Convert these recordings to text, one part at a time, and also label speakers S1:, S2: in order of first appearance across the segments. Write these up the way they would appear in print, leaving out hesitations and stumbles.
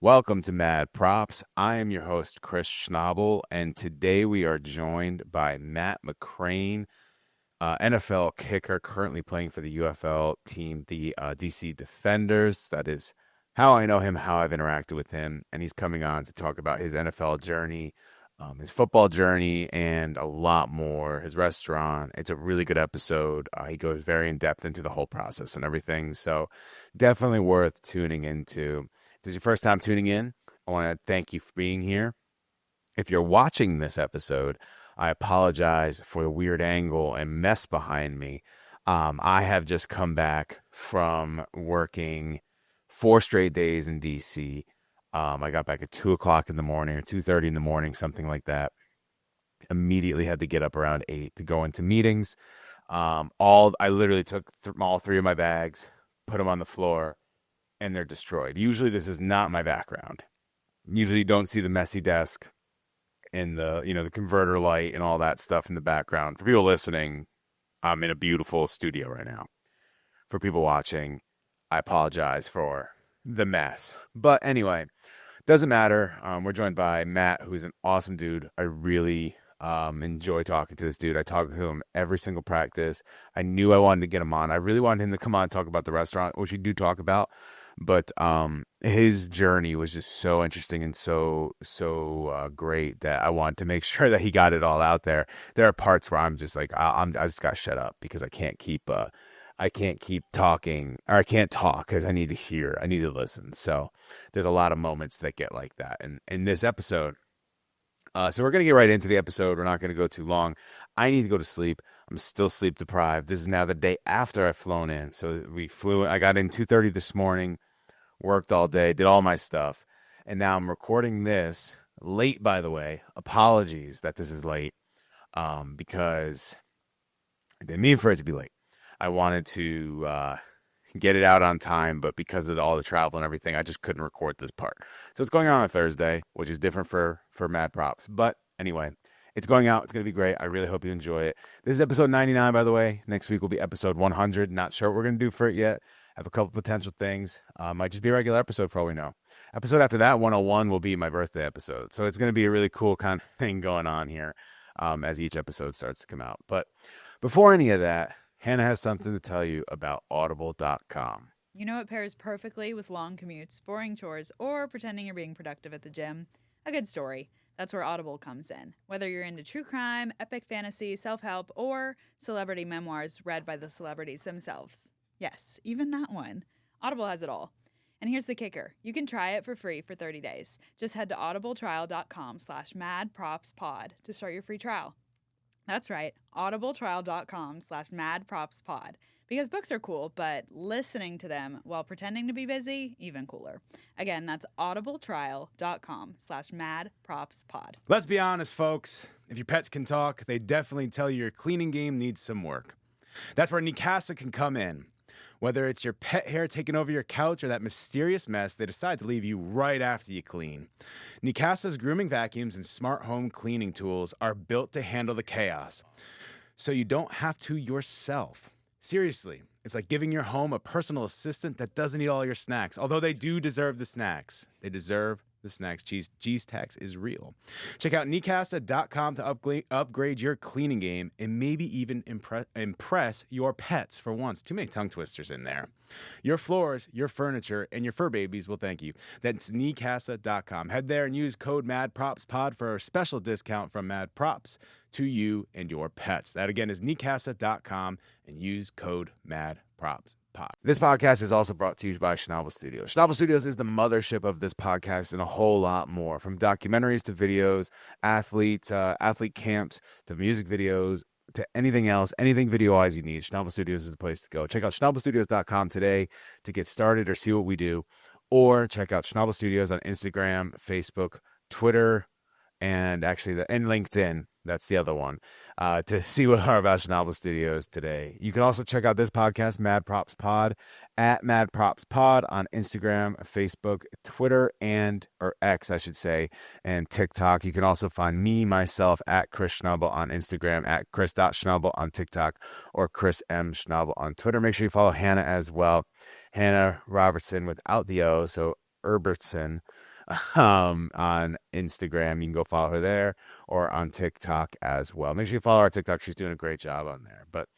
S1: Welcome to Mad Props. I am your host, Chris Schnabel, and today we are joined by Matt McCrane, NFL kicker, currently playing for the UFL team, the DC Defenders. That is how I know him, how I've interacted with him, and he's coming on to talk about his NFL journey, his football journey, and a lot more, his restaurant. It's a really good episode. He goes very in depth into the whole process and everything, so definitely worth tuning into. If this is your first time tuning in, I want to thank you for being here. If you're watching this episode, I apologize for the weird angle and mess behind me. I have just come back from working 4 straight days in DC. I got back at 2 o'clock in the morning or 2:30 in the morning, something like that. Immediately had to get up around 8 to go into meetings. I literally took all three of my bags, put them on the floor, and they're destroyed. Usually this is not my background. Usually you don't see the messy desk and the converter light and all that stuff in the background. For people listening, I'm in a beautiful studio right now. For people watching, I apologize for the mess. But anyway, doesn't matter. We're joined by Matt, who's an awesome dude. I really enjoy talking to this dude. I talk to him every single practice. I knew I wanted to get him on. I really wanted him to come on and talk about the restaurant, which we do talk about. But his journey was just so interesting and so great that I wanted to make sure that he got it all out there. There are parts where I'm just like I just got to shut up because I can't keep talking, or I can't talk because I need to hear, I need to listen. So there's a lot of moments that get like that. And in this episode, so we're gonna get right into the episode. We're not gonna go too long. I need to go to sleep. I'm still sleep deprived. This is now the day after I've flown in. So I got in 2:30 this morning, worked all day, did all my stuff, and now I'm recording this late, by the way. Apologies that this is late, because I didn't mean for it to be late. I wanted to get it out on time, but because of all the travel and everything, I just couldn't record this part. So it's going on Thursday, which is different for Mad Props. But anyway, it's going out. It's going to be great. I really hope you enjoy it. This is episode 99, by the way. Next week will be episode 100. Not sure what we're going to do for it yet. I have a couple potential things. Might just be a regular episode for all we know. Episode after that, 101, will be my birthday episode. So it's going to be a really cool kind of thing going on here as each episode starts to come out. But before any of that, Hannah has something to tell you about Audible.com.
S2: You know it pairs perfectly with long commutes, boring chores, or pretending you're being productive at the gym? A good story. That's where Audible comes in. Whether you're into true crime, epic fantasy, self-help, or celebrity memoirs read by the celebrities themselves. Yes, even that one. Audible has it all. And here's the kicker. You can try it for free for 30 days. Just head to audibletrial.com/madpropspod to start your free trial. That's right, audibletrial.com/madpropspod. Because books are cool, but listening to them while pretending to be busy, even cooler. Again, that's audibletrial.com/madpropspod.
S1: Let's be honest, folks. If your pets can talk, they definitely tell you your cleaning game needs some work. That's where Neakasa can come in. Whether it's your pet hair taking over your couch or that mysterious mess they decide to leave you right after you clean, Neakasa's grooming vacuums and smart home cleaning tools are built to handle the chaos, so you don't have to yourself. Seriously, it's like giving your home a personal assistant that doesn't eat all your snacks, although they do deserve the snacks. They deserve the snacks. Cheese tax is real. Check out Neakasa.com to upgrade your cleaning game and maybe even impress your pets for once. Too many tongue twisters in there. Your floors, your furniture, and your fur babies will thank you. That's Neakasa.com. Head there and use code MadPropsPod for a special discount from Mad Props to you and your pets. That again is Neakasa.com and use code MadPropsPod. This podcast is also brought to you by Schnabel Studios. Schnabel Studios is the mothership of this podcast and a whole lot more. From documentaries to videos, athlete camps to music videos to anything else, anything video-wise you need, Schnabel Studios is the place to go. Check out schnabelstudios.com today to get started or see what we do. Or check out Schnabel Studios on Instagram, Facebook, Twitter, and LinkedIn. That's the other one, to see what are about Schnabel Studios today. You can also check out this podcast, MadPropsPod, at MadPropsPod on Instagram, Facebook, Twitter, or X, I should say, and TikTok. You can also find myself, at Chris Schnabel on Instagram, at Chris.Schnabel on TikTok, or Chris M. Schnabel on Twitter. Make sure you follow Hannah as well. Hannah Robertson without the O, so Robertson on Instagram. You can go follow her there or on TikTok as well. Make sure you follow our TikTok. She's doing a great job on there. But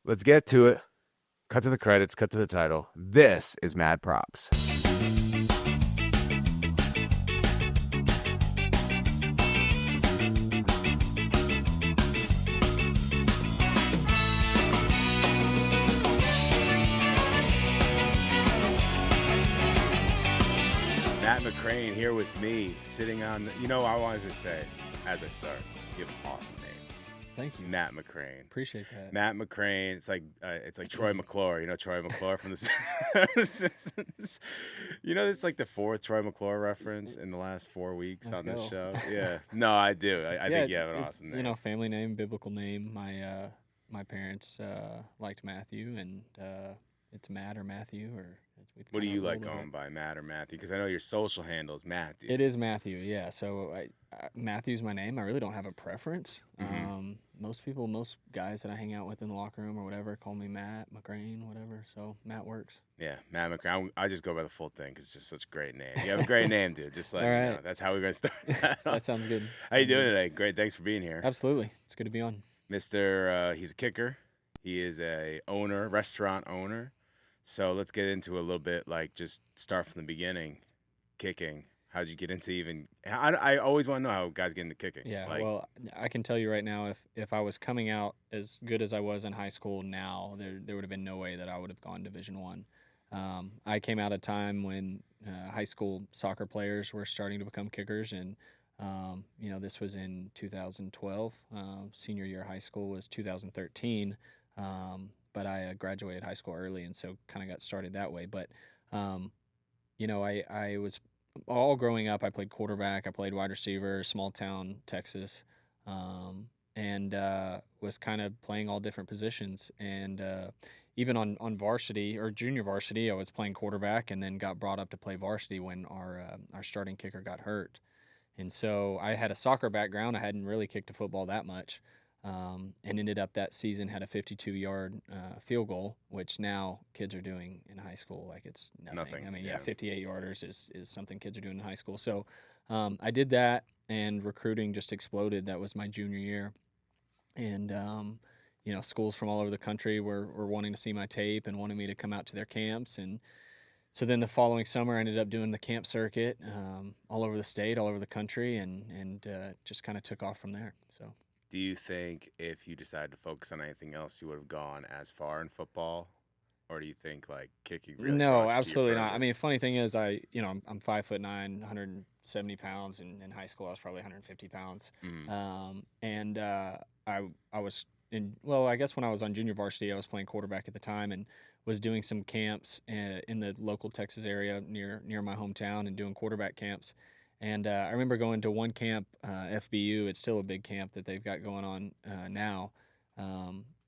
S1: let's get to it. Cut to the credits, cut to the title. This is Mad Props. Matt McCrane here with me, sitting on, I wanted to say, as I start, you have an awesome name.
S3: Thank you.
S1: Matt McCrane.
S3: Appreciate that.
S1: Matt McCrane. It's like Troy McClure. You know Troy McClure from The Simpsons. It's like the fourth Troy McClure reference in the last 4 weeks
S3: Let's
S1: on this
S3: go.
S1: show. Yeah. No, I do. I think you have an awesome name.
S3: Family name, biblical name. My parents liked Matthew, and it's Matt or Matthew or.
S1: What do you like going by, Matt or Matthew? Because I know your social handle is Matthew.
S3: It is Matthew, yeah. So Matthew's my name. I really don't have a preference.
S1: Mm-hmm.
S3: Most guys that I hang out with in the locker room or whatever call me Matt McCrane, whatever. So Matt works.
S1: Yeah, Matt McCrane. I just go by the full thing because it's just such a great name. You have a great name, dude. Just like,
S3: all right.
S1: That's how we're going to start.
S3: That sounds good.
S1: How you doing today? Great. Thanks for being here.
S3: Absolutely. It's good to be on.
S1: He's a kicker. He is a restaurant owner. So let's get into a little bit, just start from the beginning, kicking. How'd you get into I always want to know how guys get into kicking.
S3: Yeah, well, I can tell you right now, if I was coming out as good as I was in high school now, there would have been no way that I would have gone Division I. I came out at a time when high school soccer players were starting to become kickers, and this was in 2012. Senior year of high school was 2013. But I graduated high school early, and so kind of got started that way. But, I was all growing up. I played quarterback. I played wide receiver, small town Texas, and was kind of playing all different positions. And even on varsity or junior varsity, I was playing quarterback, and then got brought up to play varsity when our starting kicker got hurt. And so I had a soccer background. I hadn't really kicked a football that much. And ended up that season had a 52-yard field goal, which now kids are doing in high school like it's nothing. I mean, 58-yarders is something kids are doing in high school. So I did that, and recruiting just exploded. That was my junior year. And, schools from all over the country were wanting to see my tape and wanting me to come out to their camps. And so then the following summer I ended up doing the camp circuit all over the state, all over the country, and just kind of took off from there. So.
S1: Do you think if you decided to focus on anything else, you would have gone as far in football, or do you think kicking? Really
S3: no, absolutely not. I mean, funny thing is, I'm 5'9", 170 pounds, and in high school I was probably 150 pounds.
S1: Mm-hmm.
S3: I was I guess when I was on junior varsity, I was playing quarterback at the time, and was doing some camps in the local Texas area near my hometown, and doing quarterback camps. And I remember going to one camp, FBU. It's still a big camp that they've got going on now,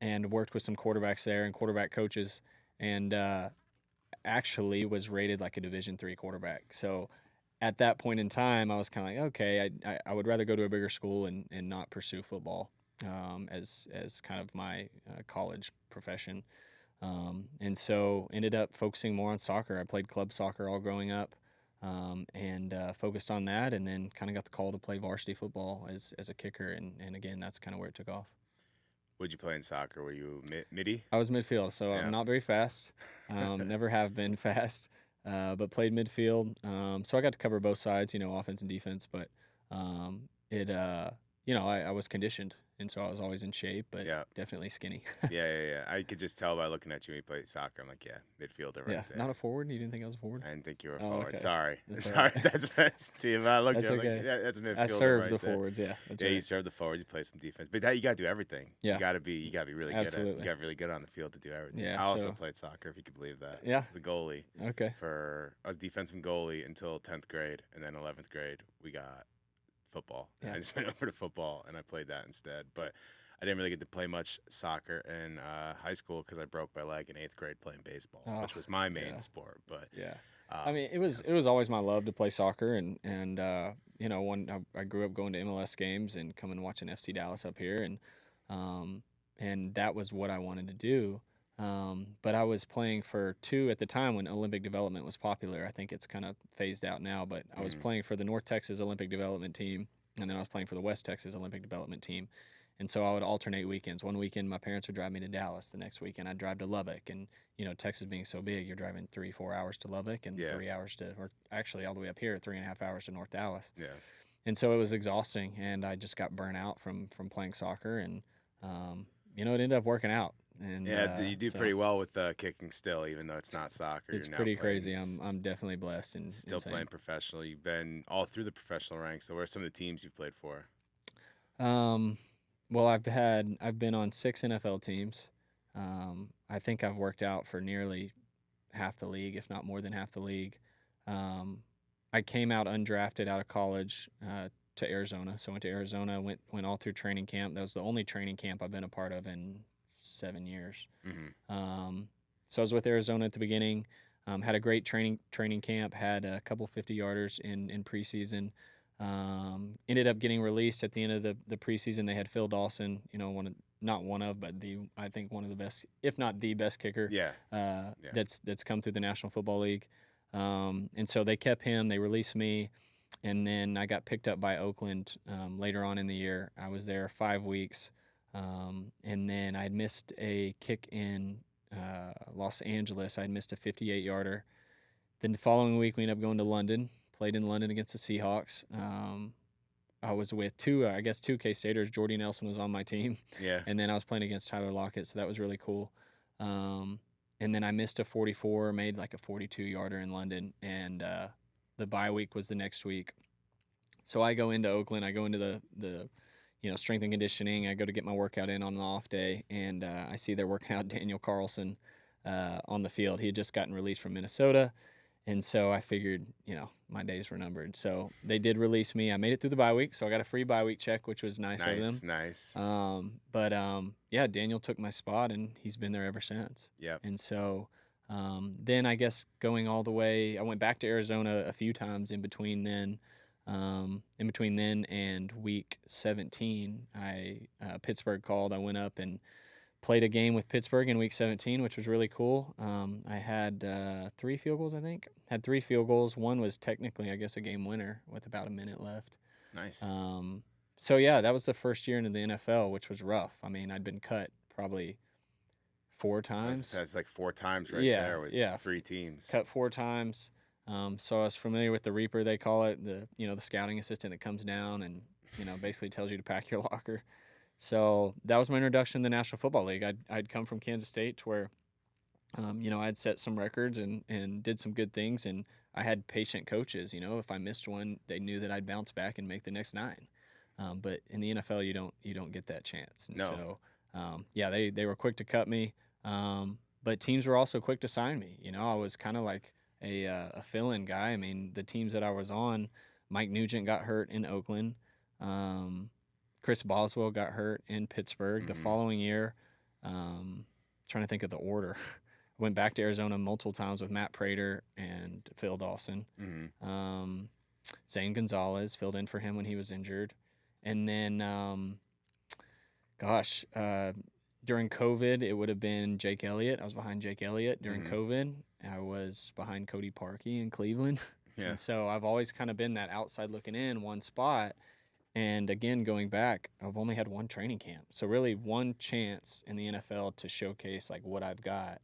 S3: and worked with some quarterbacks there and quarterback coaches, and actually was rated like a Division III quarterback. So at that point in time, I was kind of like, okay, I would rather go to a bigger school and not pursue football as kind of my college profession. And so ended up focusing more on soccer. I played club soccer all growing up. And focused on that, and then kind of got the call to play varsity football as a kicker, and again, that's kind of where it took off.
S1: What'd you play in soccer? Were you midi?
S3: I was midfield, so I'm not very fast. Never have been fast, but played midfield. So I got to cover both sides, offense and defense. But I was conditioned, and so I was always in shape, but definitely skinny.
S1: Yeah. I could just tell by looking at you when you played soccer. I'm like, midfielder right there.
S3: Not a forward? You didn't think I was a forward?
S1: I didn't think you were a forward.
S3: Okay.
S1: Sorry.
S3: That's
S1: Sorry. That's offensive to you. But I looked
S3: that's
S1: at you,
S3: okay.
S1: I'm like, that's a midfielder
S3: I served
S1: right
S3: the
S1: there.
S3: forwards, yeah. That's right.
S1: You served the forwards. You play some defense. But you got to do everything.
S3: Yeah.
S1: You got to be really good at it.
S3: Absolutely.
S1: You got really good on the field to do everything.
S3: Yeah,
S1: I also played soccer, if you could believe that.
S3: Yeah.
S1: I was a goalie.
S3: Okay.
S1: I was defensive goalie until 10th grade, and then 11th grade we got football.
S3: Yeah.
S1: I just went over to football, and I played that instead. But I didn't really get to play much soccer in high school because I broke my leg in 8th grade playing baseball, which was my main sport. But
S3: I mean, it was always my love to play soccer, and I grew up going to MLS games and coming and watching FC Dallas up here, and that was what I wanted to do. But I was playing for two at the time when Olympic development was popular. I think it's kind of phased out now, but I was playing for the North Texas Olympic development team, and then I was playing for the West Texas Olympic development team. And so I would alternate weekends. One weekend, my parents would drive me to Dallas. The next weekend, I'd drive to Lubbock. And, Texas being so big, you're driving 3-4 hours to Lubbock and 3 hours or actually all the way up here, 3.5 hours to North Dallas.
S1: Yeah.
S3: And so it was exhausting, and I just got burnt out from playing soccer. And, it ended up working out. And,
S1: you do pretty well with kicking still, even though it's not soccer.
S3: It's pretty crazy. I'm definitely blessed and
S1: still playing professional. You've been all through the professional ranks. So, what are some of the teams you've played for?
S3: Well, I've been on 6 NFL teams. I think I've worked out for nearly half the league, if not more than half the league. I came out undrafted out of college to Arizona. So I went to Arizona, went all through training camp. That was the only training camp I've been a part of in 7 years. So I was with Arizona at the beginning. Had a great training camp. Had a couple 50-yarders in preseason. Ended up getting released at the end of the preseason. They had Phil Dawson, I think one of the best, if not the best kicker. That's come through the National Football League. And so they kept him. They released me, and then I got picked up by Oakland later on in the year. I was there 5 weeks, and then I had missed a kick in Los Angeles. I had missed a 58-yarder. Then the following week, we ended up going to London. Played in London against the Seahawks. I was with two K-Staters. Jordy Nelson was on my team.
S1: Yeah.
S3: And then I was playing against Tyler Lockett, so that was really cool. And then I missed a 44, made like a 42-yarder in London, and the bye week was the next week. So I go into Oakland. I go into the strength and conditioning. I go to get my workout in on an off day, and I see they're working out Daniel Carlson on the field. He had just gotten released from Minnesota. And so I figured, my days were numbered. So they did release me. I made it through the bye week, so I got a free bye week check, which was nice of them.
S1: Nice.
S3: But Daniel took my spot, and he's been there ever since.
S1: Yeah.
S3: And so then I guess going all the way, I went back to Arizona a few times in between then. And week 17, Pittsburgh called. I went up and played a game with Pittsburgh in week 17, which was really cool. I had 3 field goals, I think. Had 3 field goals. One was technically, I guess, a game winner with about a minute left.
S1: Nice.
S3: So, yeah, that was the first year into the NFL, which was rough. I mean, I'd been cut probably 4 times.
S1: That's like 4 times there with 3 teams.
S3: Cut 4 times. So I was familiar with the Reaper, they call it, the scouting assistant that comes down and, basically tells you to pack your locker. So that was my introduction to the National Football League. I'd come from Kansas State to where, I'd set some records and did some good things, and I had patient coaches. If I missed one, they knew that I'd bounce back and make the next 9. But in the NFL, you don't get that chance. And
S1: no.
S3: So, they were quick to cut me, but teams were also quick to sign me. I was kind of like a fill-in guy. I mean, the teams that I was on, Mike Nugent got hurt in Oakland. Chris Boswell got hurt in Pittsburgh. The following year, trying to think of the order, went back to Arizona multiple times with Matt Prater and Phil Dawson. Zane Gonzalez filled in for him when he was injured. And then, during COVID, it would have been Jake Elliott. I was behind Jake Elliott during COVID. I was behind Cody Parkey in Cleveland.
S1: Yeah.
S3: And so I've always kind of been that outside looking in, one spot. And again, going back, I've only had 1 training camp. So really 1 chance in the NFL to showcase like what I've got,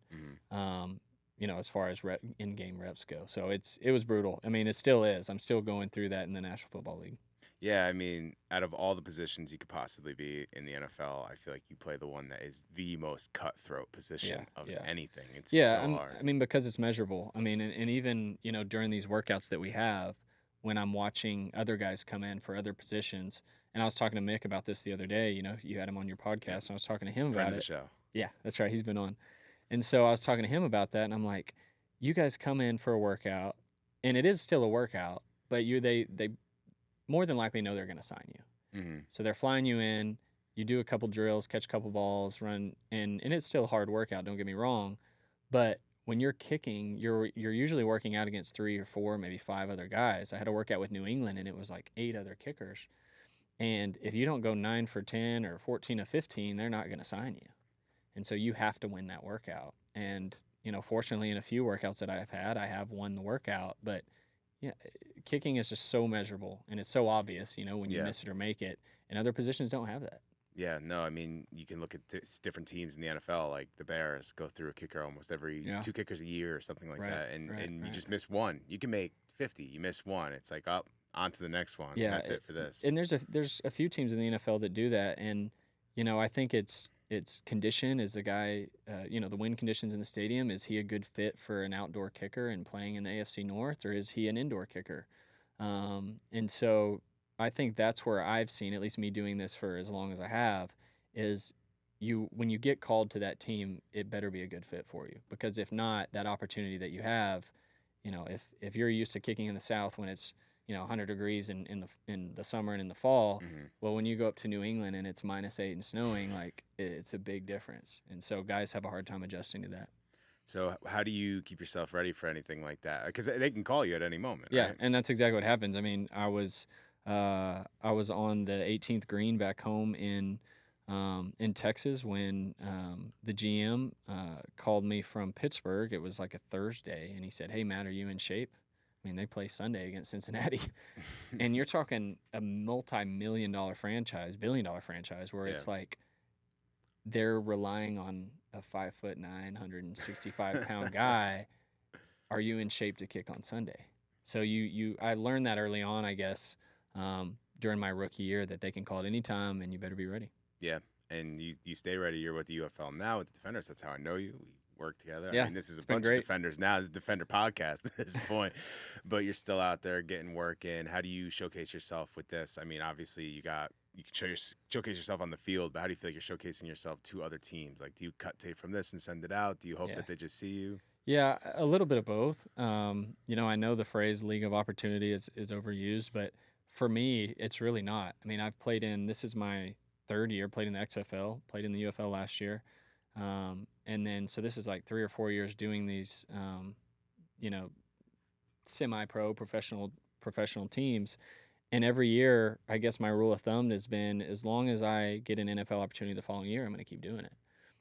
S3: as far as in-game reps go. So it was brutal. I mean, it still is. I'm still going through that in the National Football League.
S1: Yeah, I mean, out of all the positions you could possibly be in the NFL, I feel like you play the one that is the most cutthroat position of anything. It's so hard.
S3: I mean, because it's measurable. I mean, and even, during these workouts that we have, when I'm watching other guys come in for other positions. And I was talking to Mick about this the other day. You had him on your podcast, and I was talking to him about it.
S1: Friend of the show.
S3: Yeah, that's right. He's been on. And so I was talking to him about that, and I'm like, you guys come in for a workout, and it is still a workout, but they more than likely know they're going to sign you. So they're flying you in, you do a couple drills, catch a couple balls, run, and it's still a hard workout, don't get me wrong, but when you're kicking, you're usually working out against 3 or 4, maybe 5 other guys. I had a workout with New England, and it was like 8 other kickers. And if you don't go 9 for 10 or 14 of 15, they're not going to sign you. And so you have to win that workout. And, fortunately in a few workouts that I've had, I have won the workout, but yeah, kicking is just so measurable and it's so obvious, when you miss it or make it, and other positions don't have that.
S1: Yeah, no, I mean, you can look at different teams in the NFL, like the Bears go through a kicker almost every 2 kickers a year or something like that, and you just miss one. You can make 50, you miss one. It's like, up, on to the next one. Yeah, that's it for this.
S3: And there's a few teams in the NFL that do that, and, I think it's condition. Is the guy, the wind conditions in the stadium, is he a good fit for an outdoor kicker and playing in the AFC North, or is he an indoor kicker? And so I think that's where I've seen, at least me doing this for as long as I have, is when you get called to that team, it better be a good fit for you. Because if not, that opportunity that you have, if you're used to kicking in the South when it's 100 degrees in the summer and in the fall, well, when you go up to New England and it's -8 and snowing, like, it's a big difference. And so guys have a hard time adjusting to that.
S1: So how do you keep yourself ready for anything like that? Because they can call you at any moment.
S3: Yeah,
S1: right?
S3: and that's exactly what happens. I mean, I was on the 18th green back home in Texas when the GM called me from Pittsburgh. It was like a Thursday, and he said, "Hey, Matt, are you in shape?" I mean, they play Sunday against Cincinnati, and you're talking a multi-million-dollar franchise, billion-dollar franchise, where it's like they're relying on a 5'9", 165-pound guy. Are you in shape to kick on Sunday? So I learned that early on, I guess, during my rookie year, that they can call it anytime, and you better be ready.
S1: Yeah, and you stay ready. You're with the UFL now with the Defenders. That's how I know you. We work together.
S3: Yeah,
S1: I mean, this is a bunch of Defenders now. This is a Defender podcast at this point, but you're still out there getting work in. How do you showcase yourself with this? I mean, obviously you can showcase yourself on the field, but how do you feel like you're showcasing yourself to other teams? Like, do you cut tape from this and send it out? Do you hope that they just see you?
S3: Yeah, a little bit of both. I know the phrase "league of opportunity" is overused, but for me, it's really not. I mean, I've played this is my third year, played in the XFL, played in the UFL last year. And then, so this is like 3 or 4 years doing these, semi-pro professional teams. And every year, I guess my rule of thumb has been, as long as I get an NFL opportunity the following year, I'm going to keep doing it.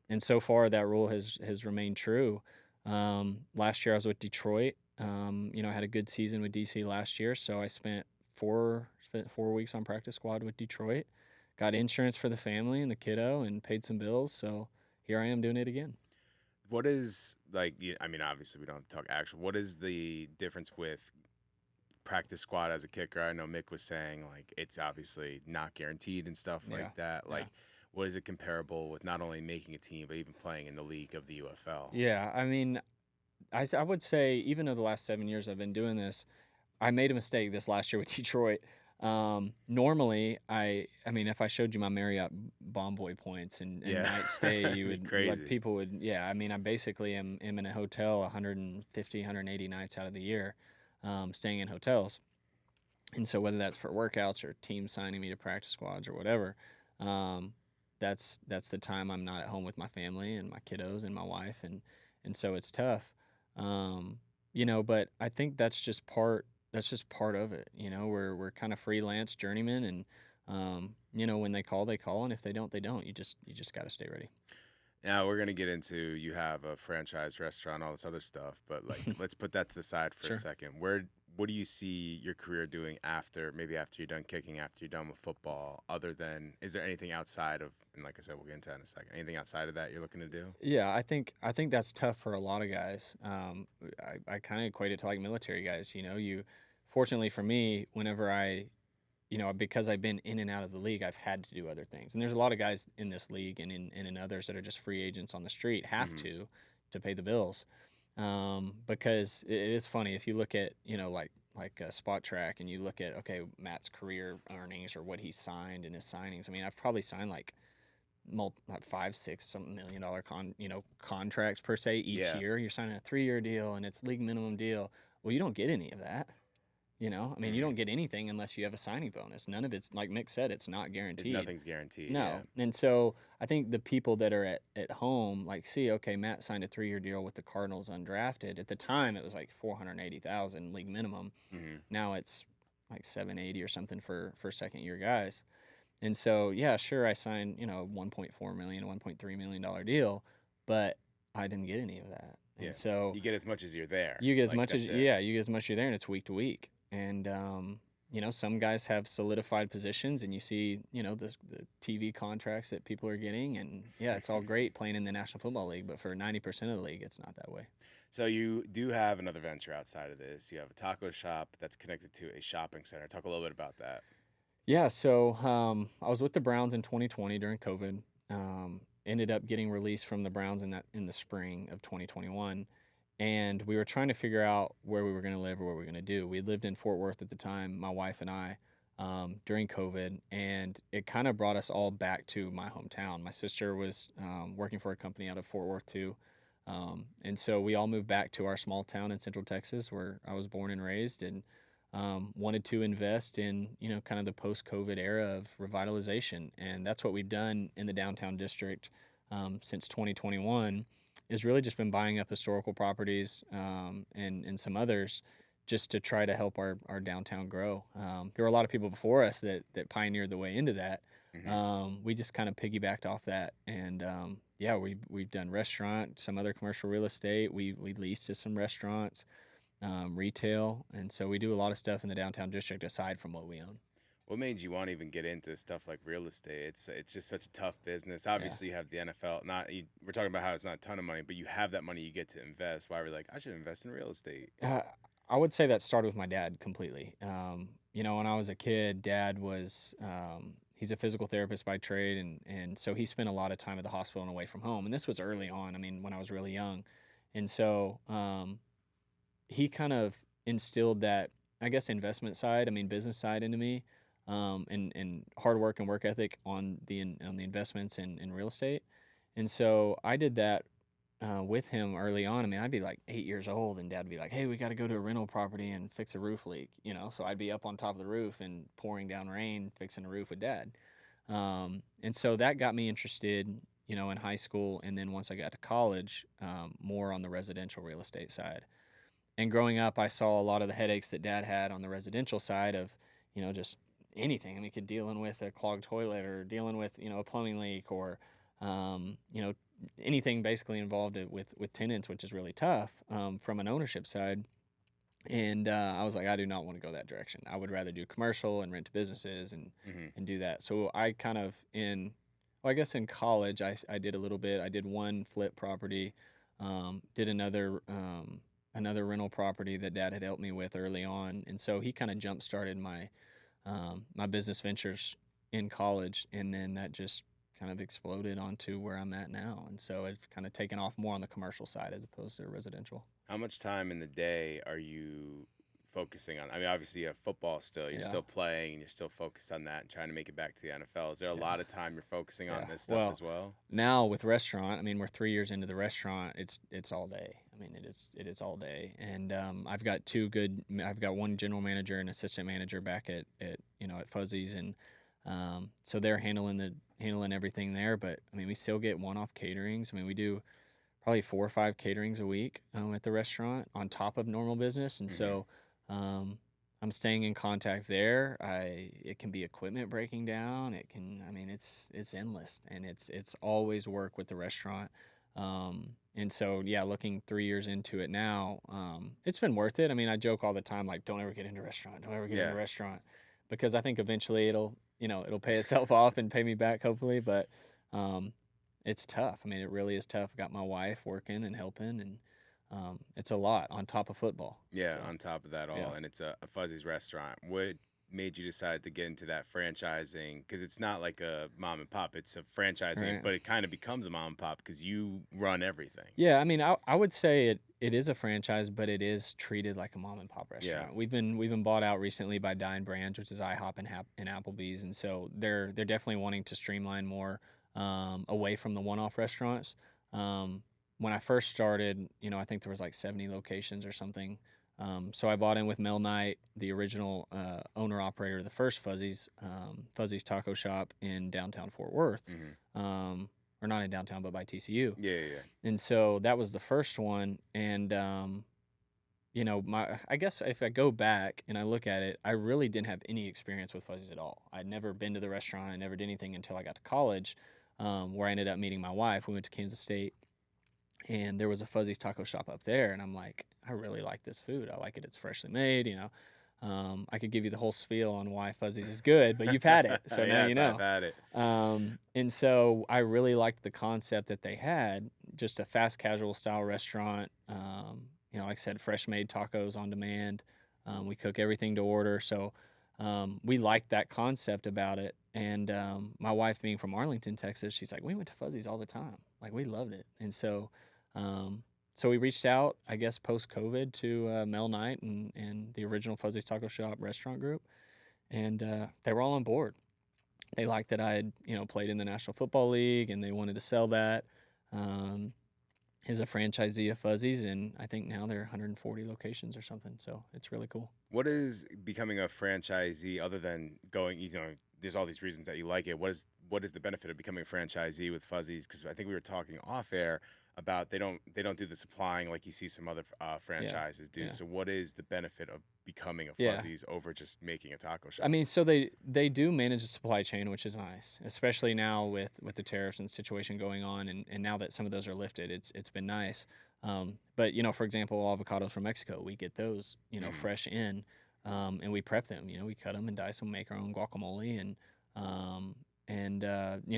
S3: And so far, that rule has remained true. Last year, I was with Detroit. I had a good season with DC last year, so I spent 4 weeks on practice squad with Detroit. Got insurance for the family and the kiddo, and paid some bills. So here I am doing it again.
S1: What is, like, I mean, obviously we don't have to talk actual. What is the difference with practice squad as a kicker? I know Mick was saying, like, it's obviously not guaranteed and stuff like that. Like, what is it comparable with not only making a team, but even playing in the league of the UFL?
S3: Yeah, I mean, I would say, even though the last 7 years I've been doing this, I made a mistake this last year with Detroit. Normally, I mean, if I showed you my Marriott Bomboy points and night stay, you would,
S1: crazy.
S3: Like, people would, I mean, I basically am in a hotel 150, 180 nights out of the year, staying in hotels. And so whether that's for workouts or teams signing me to practice squads or whatever, that's the time I'm not at home with my family and my kiddos and my wife. And so it's tough. But I think that's just part of it. We're kind of freelance journeymen, and when they call, and if they don't, they don't. You just got to stay ready.
S1: Now we're gonna get into, you have a franchise restaurant, all this other stuff, but like let's put that to the side for a second. What do you see your career doing after you're done kicking, after you're done with football? Other than, is there anything outside of, and like I said, we'll get into that in a second. Anything outside of that you're looking to do?
S3: Yeah, I think that's tough for a lot of guys. I kind of equate it to like military guys. Fortunately for me, whenever because I've been in and out of the league, I've had to do other things. And there's a lot of guys in this league and in others that are just free agents on the street, have to pay the bills. Because it is funny, if you look at, like Spot Track, and you look at, okay, Matt's career earnings or what he signed and his signings. I mean, I've probably signed like $5-6 million contracts per se each year. You're signing a 3-year deal and it's league minimum deal. Well, you don't get any of that. You don't get anything unless you have a signing bonus. None of it's, like Mick said, it's not guaranteed.
S1: Nothing's guaranteed.
S3: No. Yeah. And so I think the people that are at home, like, see, okay, Matt signed a 3-year deal with the Cardinals undrafted. At the time, it was like $480,000 league minimum. Now it's like $780 or something for second-year guys. And so, yeah, sure, I signed, $1.4 million, $1.3 million deal, but I didn't get any of that.
S1: Yeah.
S3: And so
S1: You get as much as you're there.
S3: you get as
S1: Like,
S3: much
S1: that's
S3: as,
S1: it.
S3: yeah, you get as much as you're there, and it's week to week. And, some guys have solidified positions, and you see, the TV contracts that people are getting, and yeah, it's all great playing in the National Football League, but for 90% of the league, it's not that way.
S1: So you do have another venture outside of this. You have a taco shop that's connected to a shopping center. Talk a little bit about that.
S3: Yeah, so I was with the Browns in 2020 during COVID. Ended up getting released from the Browns in the spring of 2021, and we were trying to figure out where we were going to live or what we were going to do. We lived in Fort Worth at the time, my wife and I, during COVID, and it kind of brought us all back to my hometown. My sister was working for a company out of Fort Worth too, and so we all moved back to our small town in Central Texas where I was born and raised, and wanted to invest in, kind of the post-COVID era of revitalization. And that's what we've done in the downtown district since 2021, is really just been buying up historical properties and some others just to try to help our downtown grow. There were a lot of people before us that pioneered the way into that. We just kind of piggybacked off that. And yeah, we've done restaurant, some other commercial real estate. We leased to some restaurants. Retail, and so we do a lot of stuff in the downtown district aside from what we own.
S1: What made you want to even get into stuff like real estate? It's just such a tough business. Obviously, you have the NFL. We're talking about how it's not a ton of money, but you have that money you get to invest. Why we're like, I should invest in real estate.
S3: I would say that started with my dad completely. When I was a kid, Dad was he's a physical therapist by trade, and so he spent a lot of time at the hospital and away from home. And this was early on. I mean, when I was really young, and so he kind of instilled that, I guess, investment side, business side into me, and hard work and work ethic on the investments in real estate. And so I did that with him early on. I'd be like 8 years old, and Dad would be like, "Hey, we got to go to a rental property and fix a roof leak," So I'd be up on top of the roof and pouring down rain, fixing a roof with Dad. And so that got me interested, in high school, and then once I got to college, more on the residential real estate side. And growing up, I saw a lot of the headaches that Dad had on the residential side of, just anything. Dealing with a clogged toilet, or dealing with, a plumbing leak, or, anything basically involved with tenants, which is really tough from an ownership side. And I was like, I do not want to go that direction. I would rather do commercial and rent to businesses and do that. So I kind of in college, I did a little bit. I did one flip property, did another rental property that Dad had helped me with early on. And so he kind of jump started my business ventures in college, and then that just kind of exploded onto where I'm at now. And so it's kind of taken off more on the commercial side as opposed to residential.
S1: How much time in the day are you focusing on? Obviously you have football still. You're still playing, and you're still focused on that and trying to make it back to the NFL. Is there a lot of time you're focusing on this stuff as well?
S3: Now with restaurant, we're 3 years into the restaurant. It's all day. It is all day. And I've got one general manager and assistant manager back at Fuzzy's, and so they're handling everything there. But we still get one-off caterings. We do probably 4 or 5 caterings a week at the restaurant on top of normal business. And so I'm staying in contact there. It can be equipment breaking down. It can, it's endless, and it's always work with the restaurant. And so, yeah, looking 3 years into it now, it's been worth it. I joke all the time, like, don't ever get into a restaurant. Don't ever get into a restaurant, because I think eventually it'll pay itself off and pay me back, hopefully. But it's tough. It really is tough. Got my wife working and helping, and it's a lot on top of football.
S1: Yeah, so, on top of that all, and it's a Fuzzy's restaurant. What made you decide to get into that franchising? Because it's not like a mom and pop; it's a franchising, but it kind of becomes a mom and pop because you run everything.
S3: Yeah, I would say it is a franchise, but it is treated like a mom and pop restaurant. Yeah. We've been bought out recently by Dine Brands, which is IHOP and Applebee's, and so they're definitely wanting to streamline more away from the one-off restaurants. When I first started, I think there was like 70 locations or something. So I bought in with Mel Knight, the original owner-operator of the first Fuzzy's Taco Shop in downtown Fort Worth. Or not in downtown, but by TCU.
S1: Yeah.
S3: And so that was the first one. And, I guess if I go back and I look at it, I really didn't have any experience with Fuzzies at all. I'd never been to the restaurant. I never did anything until I got to college, where I ended up meeting my wife. We went to Kansas State, and there was a Fuzzies taco shop up there, and I'm like, I really like this food. I like it. It's freshly made. I could give you the whole spiel on why Fuzzies is good, but you've had it, so now
S1: Yes,
S3: you know.
S1: I've had it.
S3: And so I really liked the concept that they had, just a fast casual style restaurant. Like I said, fresh made tacos on demand. We cook everything to order, so we liked that concept about it. And my wife, being from Arlington, Texas, she's like, we went to Fuzzies all the time. Like, we loved it. And so we reached out, I guess, post-COVID to Mel Knight and the original Fuzzy's Taco Shop restaurant group, and they were all on board. They liked that I had, played in the National Football League, and they wanted to sell that as a franchisee of Fuzzy's, and I think now they're 140 locations or something, so it's really cool.
S1: What is becoming a franchisee other than going, there's all these reasons that you like it. What is the benefit of becoming a franchisee with Fuzzy's? Because I think we were talking off air about they don't do the supplying like you see some other franchises do. Yeah. So what is the benefit of becoming a Fuzzy's over just making a taco shop?
S3: I mean, so they do manage the supply chain, which is nice, especially now with the tariffs and the situation going on, and now that some of those are lifted, it's been nice. But for example, avocados from Mexico, we get those fresh in, and we prep them. We cut them and dice them, make our own guacamole, and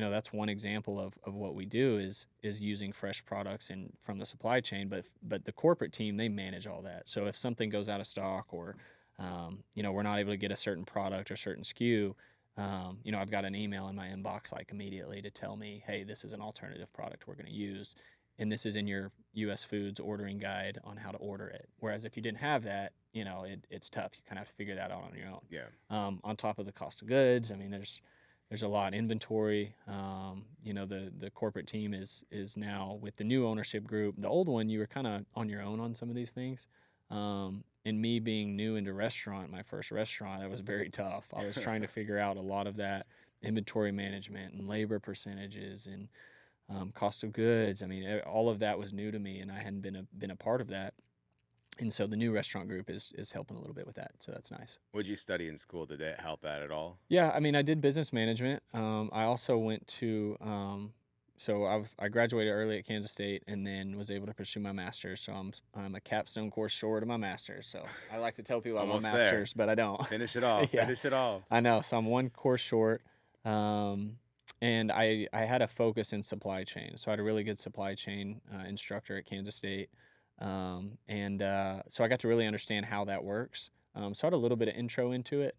S3: that's one example of what we do is using fresh products from the supply chain. But the corporate team, they manage all that. So if something goes out of stock or we're not able to get a certain product or certain SKU, I've got an email in my inbox like immediately to tell me, hey, this is an alternative product we're going to use, and this is in your U.S. Foods ordering guide on how to order it. Whereas if you didn't have that, it's tough. You kind of have to figure that out on your own.
S1: Yeah.
S3: On top of the cost of goods, I mean, there's a lot inventory. The corporate team is now with the new ownership group. The old one, you were kind of on your own on some of these things. And me being new into my first restaurant, that was very tough. I was trying to figure out a lot of that inventory management and labor percentages and cost of goods. I mean, all of that was new to me, and I hadn't been a part of that. And so the new restaurant group is helping a little bit with that, so that's nice.
S1: What did you study in school? Did that help that at all?
S3: Yeah, I mean, I did business management. I also went to I graduated early at Kansas State and then was able to pursue my master's. So I'm a capstone course short of my master's. So I like to tell people I'm a master's, but I don't.
S1: Finish it off.
S3: Yeah.
S1: Finish it off.
S3: I know. So I'm one course short. And I had a focus in supply chain. So I had a really good supply chain instructor at Kansas State. So I got to really understand how that works. So I had a little bit of intro into it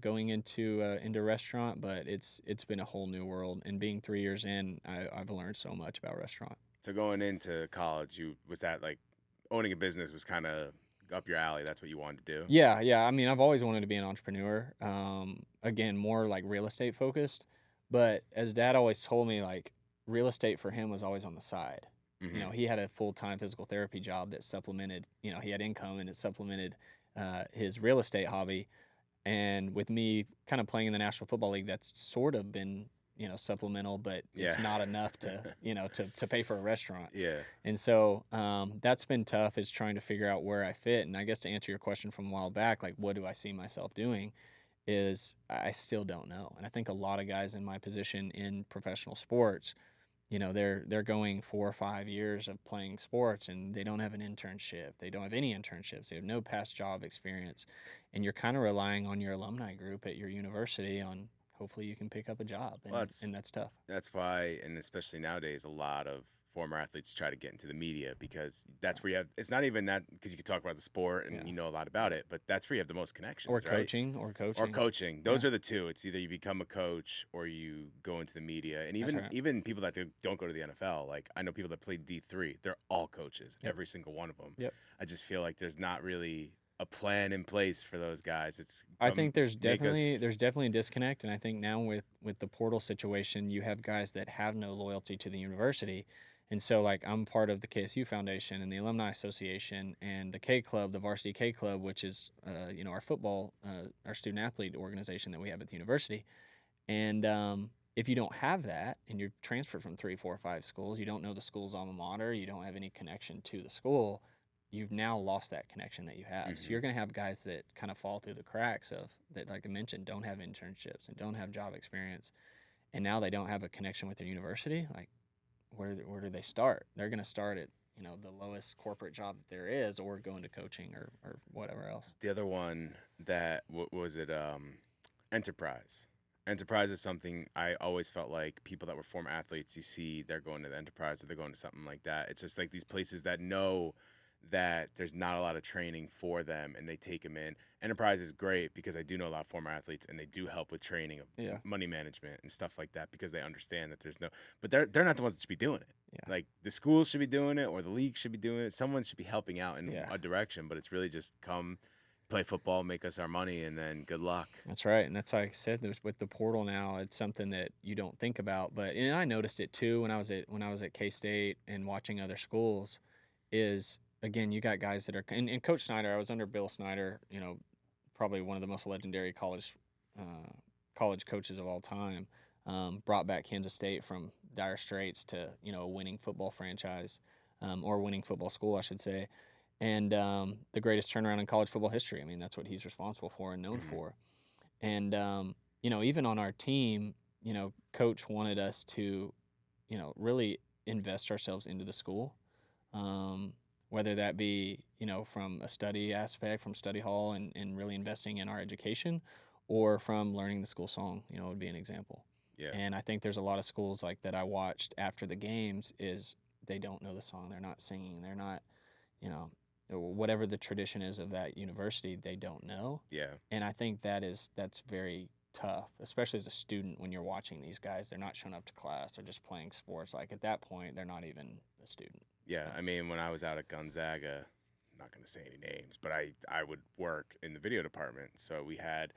S3: going into restaurant, but it's been a whole new world. And being 3 years in, I've learned so much about restaurant.
S1: So going into college, was that like owning a business was kind of up your alley? That's what you wanted to do?
S3: Yeah. I mean, I've always wanted to be an entrepreneur. Again, more like real estate focused. But as Dad always told me, like real estate for him was always on the side.
S1: Mm-hmm.
S3: He had a full-time physical therapy job that supplemented, he had income and it supplemented his real estate hobby. And with me kind of playing in the National Football League, that's sort of been, supplemental, but it's not enough to, to pay for a restaurant.
S1: Yeah.
S3: And so that's been tough, is trying to figure out where I fit. And I guess to answer your question from a while back, like what do I see myself doing, is I still don't know. And I think a lot of guys in my position in professional sports, they're going 4 or 5 years of playing sports and they don't have an internship. They don't have any internships. They have no past job experience. And you're kind of relying on your alumni group at your university on hopefully you can pick up a job. And, and that's tough.
S1: That's why, and especially nowadays, a lot of former athletes try to get into the media, because that's where you have, it's not even that because you can talk about the sport and you know a lot about it, but that's where you have the most connections.
S3: Or coaching.
S1: Those are the two. It's either you become a coach or you go into the media. And even people that don't go to the NFL, like I know people that play D3, they're all coaches, every single one of them.
S3: Yep.
S1: I just feel like there's not really a plan in place for those guys.
S3: I think there's definitely a disconnect, and I think now with the portal situation, you have guys that have no loyalty to the university. And so, like, I'm part of the KSU Foundation and the Alumni Association and the K Club, the Varsity K Club, which is, our football, our student-athlete organization that we have at the university. And if you don't have that and you're transferred from 3, 4, 5 schools, you don't know the school's alma mater, you don't have any connection to the school, you've now lost that connection that you have. So you're going to have guys that kind of fall through the cracks of that, like I mentioned, don't have internships and don't have job experience, and now they don't have a connection with their university. Like, where do they start? They're going to start at the lowest corporate job that there is, or go into coaching or whatever else.
S1: The other one that was it Enterprise. Enterprise is something I always felt like people that were former athletes, you see they're going to the Enterprise or they're going to something like that. It's just like these places that know that there's not a lot of training for them and they take them in. Enterprise is great because I do know a lot of former athletes and they do help with training of money management and stuff like that because they understand that there's no, but they're not the ones that should be doing it.
S3: Yeah.
S1: Like the schools should be doing it or the league should be doing it. Someone should be helping out in a direction, but it's really just come play football, make us our money, and then good luck.
S3: That's right, and that's like I said. With the portal now, it's something that you don't think about. But and I noticed it too when I was at K-State and watching other schools. Is again, you got guys that are and Coach Snyder. I was under Bill Snyder. Probably one of the most legendary college coaches of all time. Brought back Kansas State from dire straits to a winning football franchise, or winning football school, I should say. And the greatest turnaround in college football history. I mean, that's what he's responsible for and known for. And, even on our team, Coach wanted us to, really invest ourselves into the school, whether that be, from a study aspect, from study hall and really investing in our education, or from learning the school song, would be an example.
S1: Yeah.
S3: And I think there's a lot of schools like that I watched after the games is they don't know the song. They're not singing. They're not, whatever the tradition is of that university, they don't know.
S1: Yeah.
S3: And I think that's very tough, especially as a student when you're watching these guys. They're not showing up to class. They're just playing sports. Like at that point, they're not even a student.
S1: Yeah. I mean, when I was out at Gonzaga, I'm not going to say any names, but I would work in the video department. So we had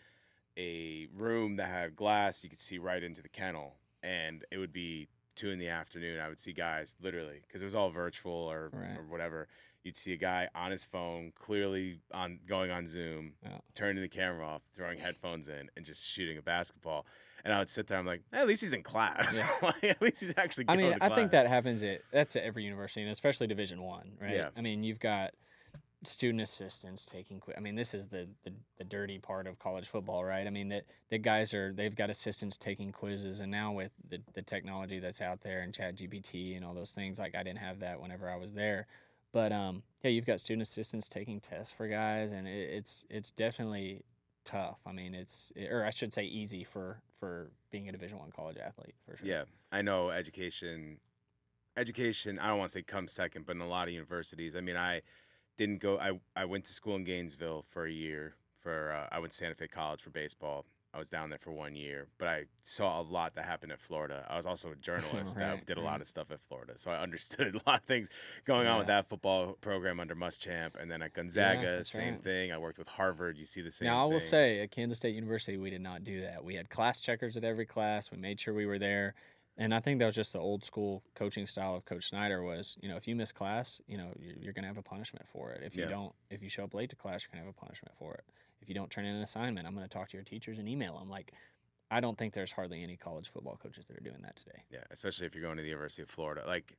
S1: a room that had glass. You could see right into the kennel. And it would be 2 PM. I would see guys literally, because it was all virtual or whatever. You'd see a guy on his phone, clearly going on Zoom, turning the camera off, throwing headphones in, and just shooting a basketball. And I would sit there. I'm like, at least he's in class.
S3: Yeah.
S1: At least he's actually going to class.
S3: I think that happens that's at every university, and especially Division I, right?
S1: Yeah.
S3: I mean, you've got student assistants taking I mean, this is the dirty part of college football, right? I mean, the guys they've got assistants taking quizzes, and now with the technology that's out there and ChatGPT and all those things, like I didn't have that whenever I was there. But you've got student assistants taking tests for guys, and it's definitely tough. I mean, or I should say easy for being a Division I college athlete, for sure.
S1: Yeah, I know education, I don't want to say comes second, but in a lot of universities, I mean, I didn't go, I went to school in Gainesville for a year. I went to Santa Fe College for baseball. I was down there for 1 year, but I saw a lot that happened at Florida. I was also a journalist that did a lot of stuff at Florida, so I understood a lot of things going on with that football program under Muschamp. And then at Gonzaga, same thing. I worked with Harvard. You see the same thing.
S3: Now, I will say, at Kansas State University, we did not do that. We had class checkers at every class. We made sure we were there. And I think that was just the old school coaching style of Coach Snyder was, if you miss class, you're going to have a punishment for it. If you show up late to class, you're going to have a punishment for it. If you don't turn in an assignment, I'm going to talk to your teachers and email them. Like, I don't think there's hardly any college football coaches that are doing that today.
S1: Yeah, especially if you're going to the University of Florida. Like,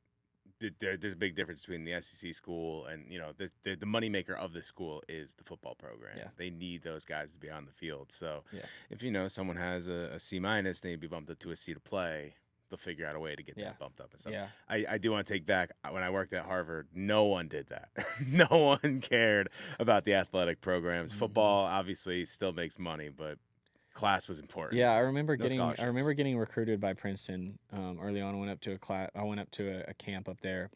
S1: there's a big difference between the SEC school and, the moneymaker of the school is the football program.
S3: Yeah.
S1: They need those guys to be on the field. So if, someone has a C-, they need to be bumped up to a C to play, they'll figure out a way to get that bumped up and stuff.
S3: Yeah.
S1: I do want to take back, when I worked at Harvard, no one did that. No one cared about the athletic programs. Mm-hmm. Football obviously still makes money, but class was important.
S3: Yeah, I remember getting recruited by Princeton early on. I went up to a camp up there,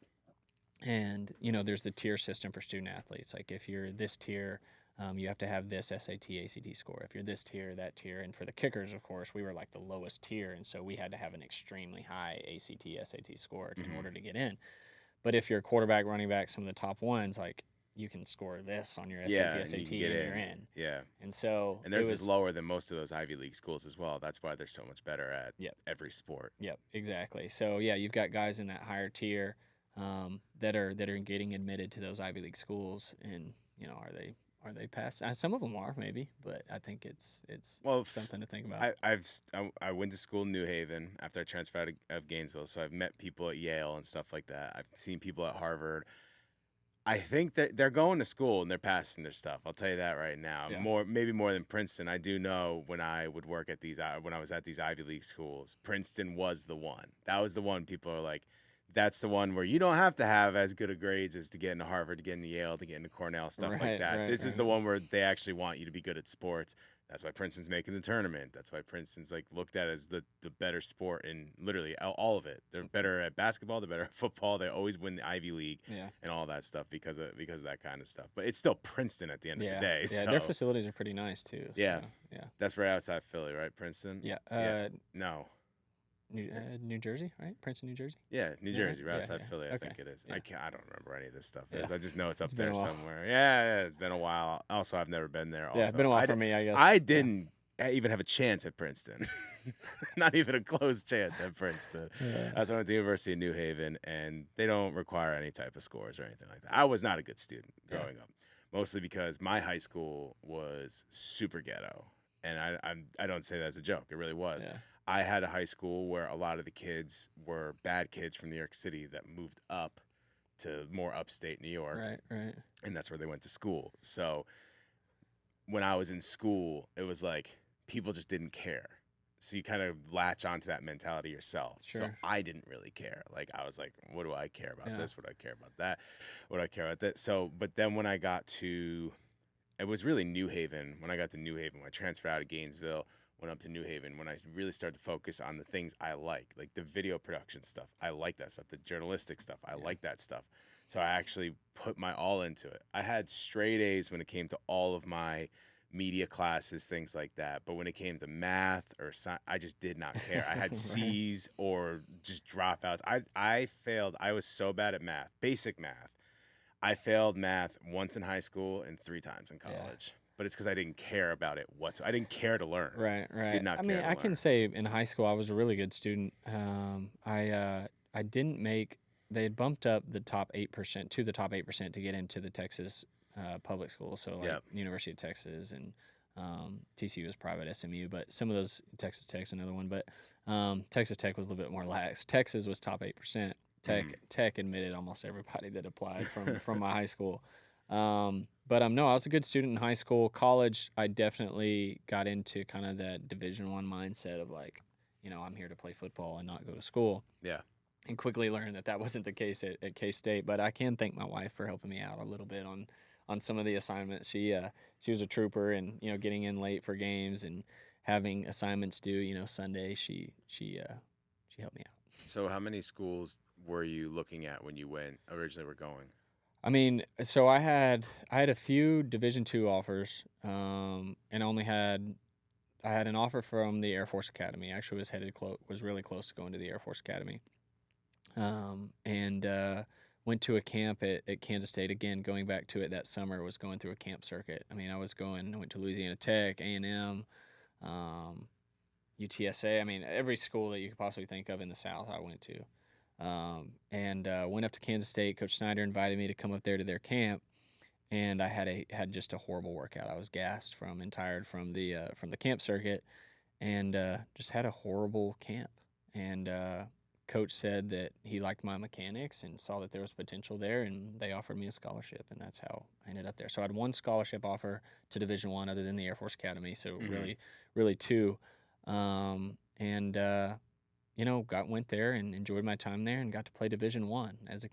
S3: and there's the tier system for student athletes. Like if you're this tier, you have to have this SAT, ACT score. If you're this tier, that tier. And for the kickers, of course, we were like the lowest tier, and so we had to have an extremely high ACT, SAT score in order to get in. But if you're a quarterback, running back, some of the top ones, like you can score this on your SAT, SAT, and you're in.
S1: Yeah.
S3: And so
S1: theirs is lower than most of those Ivy League schools as well. That's why they're so much better at every sport.
S3: Yep, exactly. So you've got guys in that higher tier that are getting admitted to those Ivy League schools, and are they past? Some of them are, maybe, but I think it's something to think about.
S1: I went to school in New Haven after I transferred out of Gainesville, so I've met people at Yale and stuff like that. I've seen people at Harvard. I think that they're going to school and they're passing their stuff. I'll tell you that right now.
S3: Yeah.
S1: Maybe more than Princeton. I do know when I would work at when I was at these Ivy League schools, Princeton was the one. That was the one people are like, that's the one where you don't have to have as good of grades as to get into Harvard, to get into Yale, to get into Cornell, stuff like that. This is the one where they actually want you to be good at sports. That's why Princeton's making the tournament. That's why Princeton's like looked at as the better sport in literally all of it. They're better at basketball. They're better at football. They always win the Ivy League and all that stuff because of that kind of stuff. But it's still Princeton at the end of the day.
S3: Yeah,
S1: so.
S3: their facilities are pretty nice too.
S1: Yeah,
S3: so, yeah.
S1: That's right outside Philly, right? Princeton.
S3: Yeah.
S1: No.
S3: New Jersey, right? Princeton, New Jersey.
S1: Yeah, New Jersey, right outside Philly. I think it is. I don't remember any of this stuff. I just know it's up there somewhere. Yeah, it's been a while. Also, I've never been there. Also.
S3: Yeah, it's been a while for me, I guess.
S1: I didn't even have a chance at Princeton. Not even a close chance at Princeton. I was at the University of New Haven, and they don't require any type of scores or anything like that. I was not a good student growing up, mostly because my high school was super ghetto, and I don't say that as a joke. It really was.
S3: Yeah.
S1: I had a high school where a lot of the kids were bad kids from New York City that moved up to more upstate New York.
S3: Right.
S1: And that's where they went to school. So when I was in school, it was like people just didn't care. So you kind of latch onto that mentality yourself.
S3: Sure.
S1: So I didn't really care. Like I was like, what do I care about this? What do I care about that? What do I care about that? So, but then when I got to, it was really New Haven. When I got to New Haven, when I transferred out of Gainesville, went up to New Haven, when I really started to focus on the things I like the video production stuff. I like that stuff. The journalistic stuff. I like that stuff. So I actually put my all into it. I had straight A's when it came to all of my media classes, things like that. But when it came to math or science, I just did not care. I had C's or just dropouts. I failed. I was so bad at math, basic math. I failed math once in high school and 3 times in college. But it's because I didn't care about it whatsoever. I didn't care to learn.
S3: Right.
S1: Did not care
S3: I mean,
S1: to
S3: I
S1: learn.
S3: can say in high school I was a really good student. I didn't make. They had bumped up the top 8% to the top 8% to get into the Texas public schools. So like University of Texas and TCU was private, SMU, but some of those, Texas Tech's another one. But Texas Tech was a little bit more lax. Texas was top 8%. Tech admitted almost everybody that applied from my high school. But no, I was a good student in high school. College, I definitely got into kind of that Division I mindset of like, I'm here to play football and not go to school.
S1: Yeah.
S3: And quickly learned that wasn't the case at K-State. But I can thank my wife for helping me out a little bit on some of the assignments. She was a trooper, and getting in late for games and having assignments due. Sunday, she helped me out.
S1: So how many schools were you looking at when you originally were going?
S3: I mean, so I had a few Division II offers, and I had an offer from the Air Force Academy. Actually, was really close to going to the Air Force Academy, and went to a camp at Kansas State. Again, going back to it that summer, was going through a camp circuit. I mean, I went to Louisiana Tech, A&M, UTSA. I mean, every school that you could possibly think of in the South, I went to. And went up to Kansas State. Coach Snyder invited me to come up there to their camp, and I had just a horrible workout. I was gassed and tired from the camp circuit, and just had a horrible camp. And Coach said that he liked my mechanics and saw that there was potential there, and they offered me a scholarship, and that's how I ended up there. So I had 1 scholarship offer to Division I other than the Air Force Academy. So really 2, went there and enjoyed my time there and got to play Division I as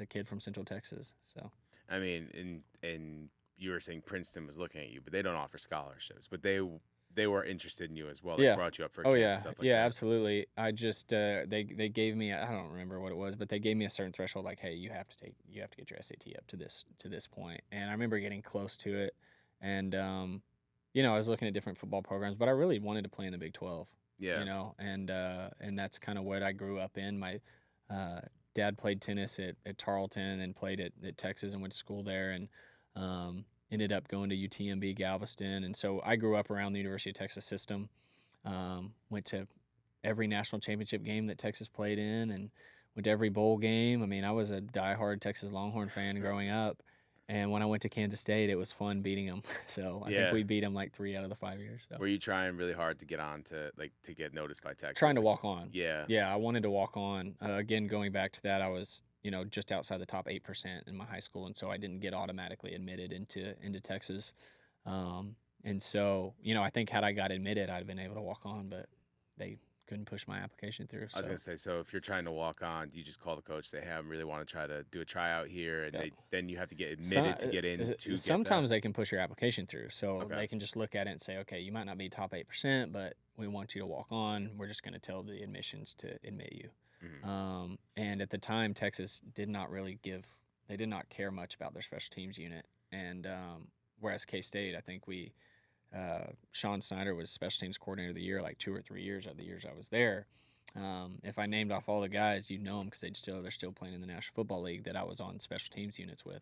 S3: a kid from Central Texas. So,
S1: I mean, and you were saying Princeton was looking at you, but they don't offer scholarships. But they were interested in you as well. They brought you up for camp and stuff like that.
S3: Yeah, absolutely. I just they gave me, I don't remember what it was, but they gave me a certain threshold, like, hey, you have to get your SAT up to this point. And I remember getting close to it, and I was looking at different football programs, but I really wanted to play in the Big 12.
S1: Yeah.
S3: And that's kind of what I grew up in. My dad played tennis at Tarleton, and then played at Texas and went to school there, and ended up going to UTMB Galveston. And so I grew up around the University of Texas system. Went to every national championship game that Texas played in, and went to every bowl game. I mean, I was a diehard Texas Longhorn fan growing up. And when I went to Kansas State, it was fun beating them. So I think we beat them like 3 out of the 5 years. So.
S1: Were you trying really hard to get on to get noticed by Texas?
S3: Trying to walk on.
S1: Yeah.
S3: Yeah, I wanted to walk on. Again, going back to that, I was just outside the top 8% in my high school, and so I didn't get automatically admitted into Texas. And so, I think had I got admitted, I'd have been able to walk on, but they couldn't push my application through.
S1: I was gonna say, so if you're trying to walk on, do you just call the coach, say, "Hey, I really want to try to do a tryout here," and then you have to get admitted to get in?
S3: Sometimes they can push your application through, so
S1: Okay.
S3: they can just look at it and say, "Okay, you might not be top 8%, but we want you to walk on. We're just going to tell the admissions to admit you." And at the time, Texas did not care much about their special teams unit, and whereas K-State, I think Sean Snyder was special teams coordinator of the year like 2 or 3 years out of the years I was there. If I named off all the guys, you'd know them because they're still playing in the National Football League that I was on special teams units with.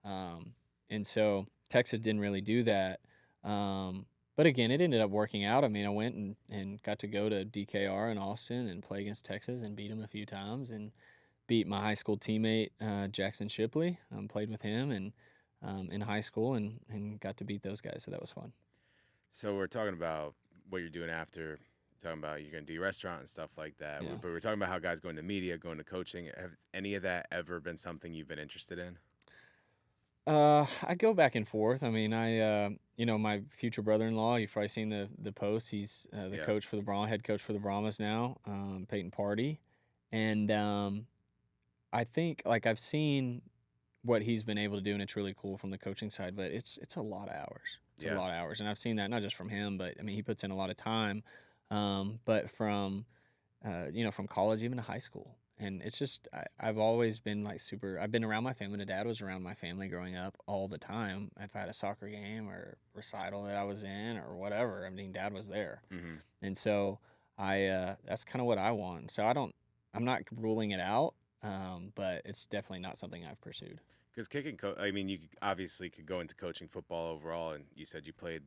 S3: And so Texas didn't really do that. But again, it ended up working out. I mean, I went and got to go to DKR in Austin and play against Texas and beat them a few times and beat my high school teammate, Jackson Shipley. Played with him and in high school and got to beat those guys. So that was fun.
S1: So we're talking about what you're doing after. Talking about you're going to do your restaurant and stuff like that.
S3: Yeah.
S1: But we're talking about how guys go into media, go into coaching. Has any of that ever been something you've been interested in?
S3: I go back and forth. I mean, my future brother-in-law, you've probably seen the post. He's the coach for the head coach for the Brahmas now, Peyton Party. And I think, like, I've seen what he's been able to do, and it's really cool from the coaching side, but it's a lot of hours. It's a lot of hours. And I've seen that not just from him, but, I mean, he puts in a lot of time. But from college even to high school. And it's just, I've always been like I've been around my family. My dad was around my family growing up all the time. If I had a soccer game or recital that I was in or whatever, I mean, Dad was there. And so that's kind of what I want. So I'm not ruling it out, but it's definitely not something I've pursued.
S1: Because kicking, I mean, you obviously could go into coaching football overall, and you said you played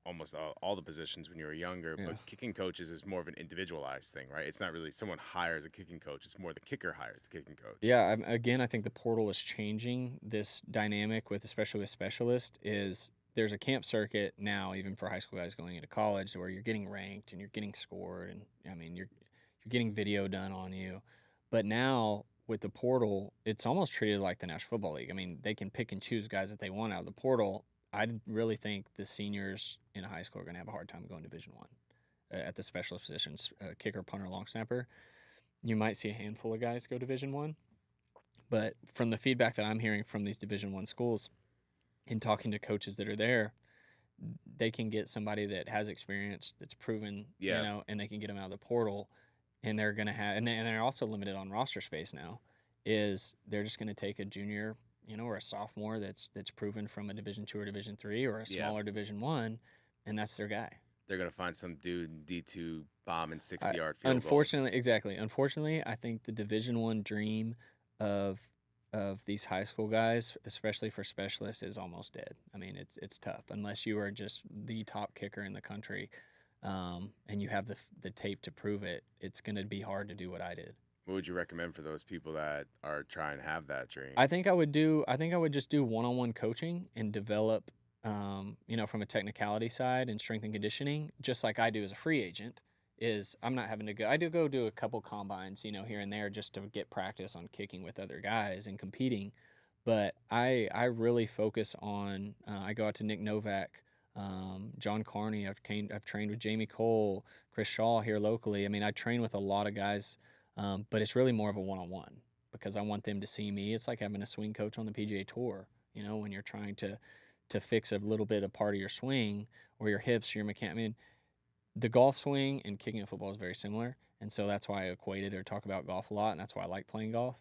S1: almost all the positions when you were younger, but kicking coaches is more of an individualized thing, right? It's not really someone hires a kicking coach. It's more the kicker hires the kicking coach.
S3: Yeah, again, I think the portal is changing this dynamic especially with specialists. There's a camp circuit now, even for high school guys going into college, where you're getting ranked and you're getting scored, and I mean you're getting video done on you. But now with the portal, it's almost treated like the National Football League. I mean, they can pick and choose guys that they want out of the portal. I really think the seniors in high school are going to have a hard time going Division I at the specialist positions, kicker, punter, long snapper. You might see a handful of guys go Division I, but from the feedback that I'm hearing from these Division I schools, in talking to coaches that are there, they can get somebody that has experience, that's proven, and they can get them out of the portal, and they're going to have, and they're also limited on roster space now. They're just going to take a junior, or a sophomore that's proven from a Division II or Division III or a smaller Division I, and that's their guy.
S1: They're going to find some dude in D2 bombing 60-yard field
S3: Unfortunately,
S1: goals.
S3: Exactly. Unfortunately, I think the Division I dream of these high school guys, especially for specialists, is almost dead. I mean, it's tough unless you are just the top kicker in the country, and you have the tape to prove it. It's going to be hard to do what I did.
S1: What would you recommend for those people that are trying to have that dream?
S3: I think I would just do one-on-one coaching and develop, from a technicality side and strength and conditioning, just like I do as a free agent. I'm not having to go. I do a couple combines, here and there, just to get practice on kicking with other guys and competing. But I really focus on. I go out to Nick Novak, John Carney. I've trained with Jamie Cole, Chris Shaw here locally. I mean, I train with a lot of guys. But it's really more of a one-on-one because I want them to see me. It's like having a swing coach on the PGA Tour, when you're trying to fix a little bit of part of your swing or your hips or your mechanic. I mean, the golf swing and kicking a football is very similar, and so that's why I equate it or talk about golf a lot, and that's why I like playing golf.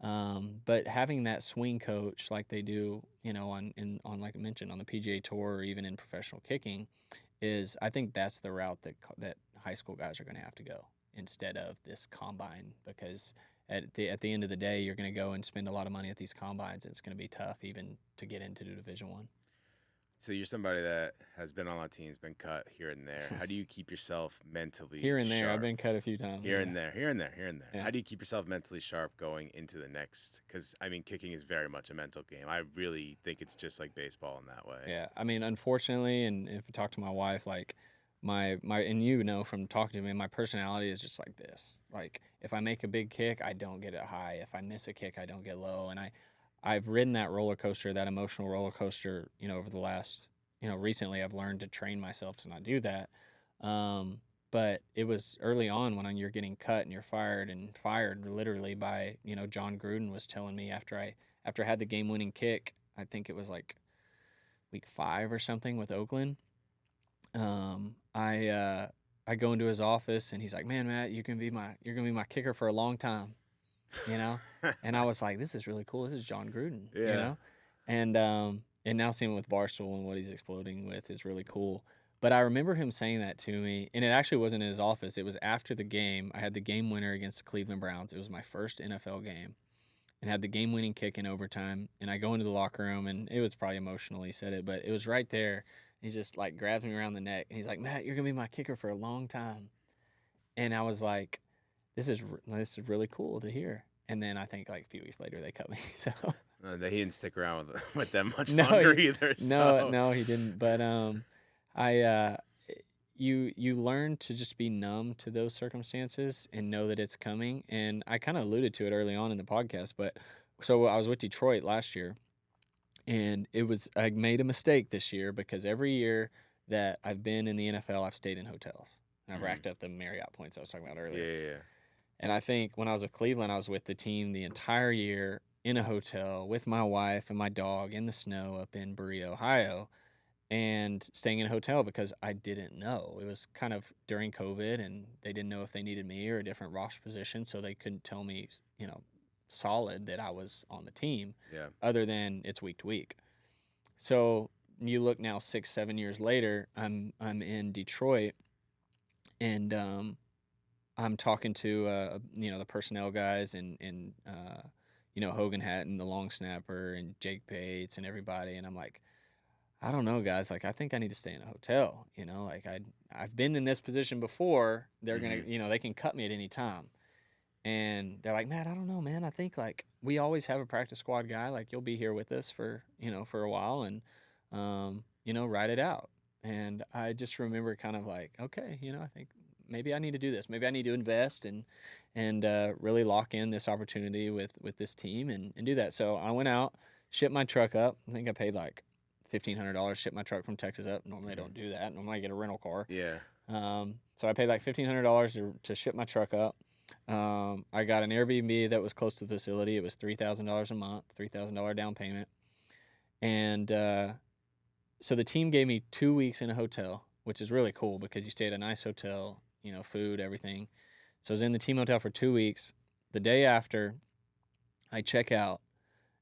S3: But having that swing coach like they do, on like I mentioned, on the PGA Tour or even in professional kicking, I think that's the route that high school guys are going to have to go, instead of this combine, because at the end of the day, you're going to go and spend a lot of money at these combines, and it's going to be tough even to get into Division I.
S1: So you're somebody that has been on a lot of teams, been cut here and there. How do you keep yourself mentally
S3: here and there?
S1: sharp?
S3: I've been cut a few times.
S1: Here and there.
S3: Yeah.
S1: How do you keep yourself mentally sharp going into the next? Because, I mean, kicking is very much a mental game. I really think it's just like baseball in that way.
S3: Yeah. I mean, unfortunately, and if I talk to my wife, like, and you know from talking to me, my personality is just like this. Like if I make a big kick, I don't get it high. If I miss a kick, I don't get low. And I've ridden that roller coaster, that emotional roller coaster, over the last, recently I've learned to train myself to not do that. But it was early on when you're getting cut and you're fired literally by, John Gruden was telling me after I had the game winning kick, I think it was like week 5 or something with Oakland. I go into his office and he's like, "Man, Matt, you're gonna be my kicker for a long time," And I was like, "This is really cool. This is John Gruden," And now seeing him with Barstool and what he's exploding with is really cool. But I remember him saying that to me, and it actually wasn't in his office. It was after the game. I had the game winner against the Cleveland Browns. It was my first NFL game, and had the game-winning kick in overtime. And I go into the locker room, and it was probably emotional. He said it, but it was right there. He just like grabs me around the neck, and he's like, "Matt, you're gonna be my kicker for a long time." And I was like, "This is really cool to hear." And then I think like a few weeks later they cut me. So
S1: he didn't stick around with them much longer either. So.
S3: No, he didn't. But you learn to just be numb to those circumstances and know that it's coming. And I kind of alluded to it early on in the podcast, but so I was with Detroit last year, and I made a mistake this year because every year that I've been in the NFL, I've stayed in hotels. And I've racked up the Marriott points I was talking about earlier.
S1: Yeah.
S3: And I think when I was with Cleveland, I was with the team the entire year in a hotel with my wife and my dog in the snow up in Berea, Ohio, and staying in a hotel because I didn't know. It was kind of during COVID, and they didn't know if they needed me or a different roster position, so they couldn't tell me, solid that I was on the team, other than it's week to week. So you look now 6-7 years later, I'm in Detroit, and I'm talking to the personnel guys and Hogan Hatton, the long snapper, and Jake Bates and everybody, and I'm like, I don't know, guys. Like, I think I need to stay in a hotel. Like I've been in this position before. They're gonna, they can cut me at any time. And they're like, Matt, I don't know, man. I think like we always have a practice squad guy. Like you'll be here with us for a while, and ride it out. And I just remember kind of like, okay, I think maybe I need to do this. Maybe I need to invest and really lock in this opportunity with this team and do that. So I went out, shipped my truck up. I think I paid like $1,500, ship my truck from Texas up. Normally I don't do that. Normally I get a rental car.
S1: Yeah.
S3: So I paid like $1,500 to ship my truck up. I got an Airbnb that was close to the facility. It was $3,000 a month, $3,000 down payment. And so the team gave me 2 weeks in a hotel, which is really cool because you stay at a nice hotel, food, everything. So I was in the team hotel for 2 weeks. The day after, I check out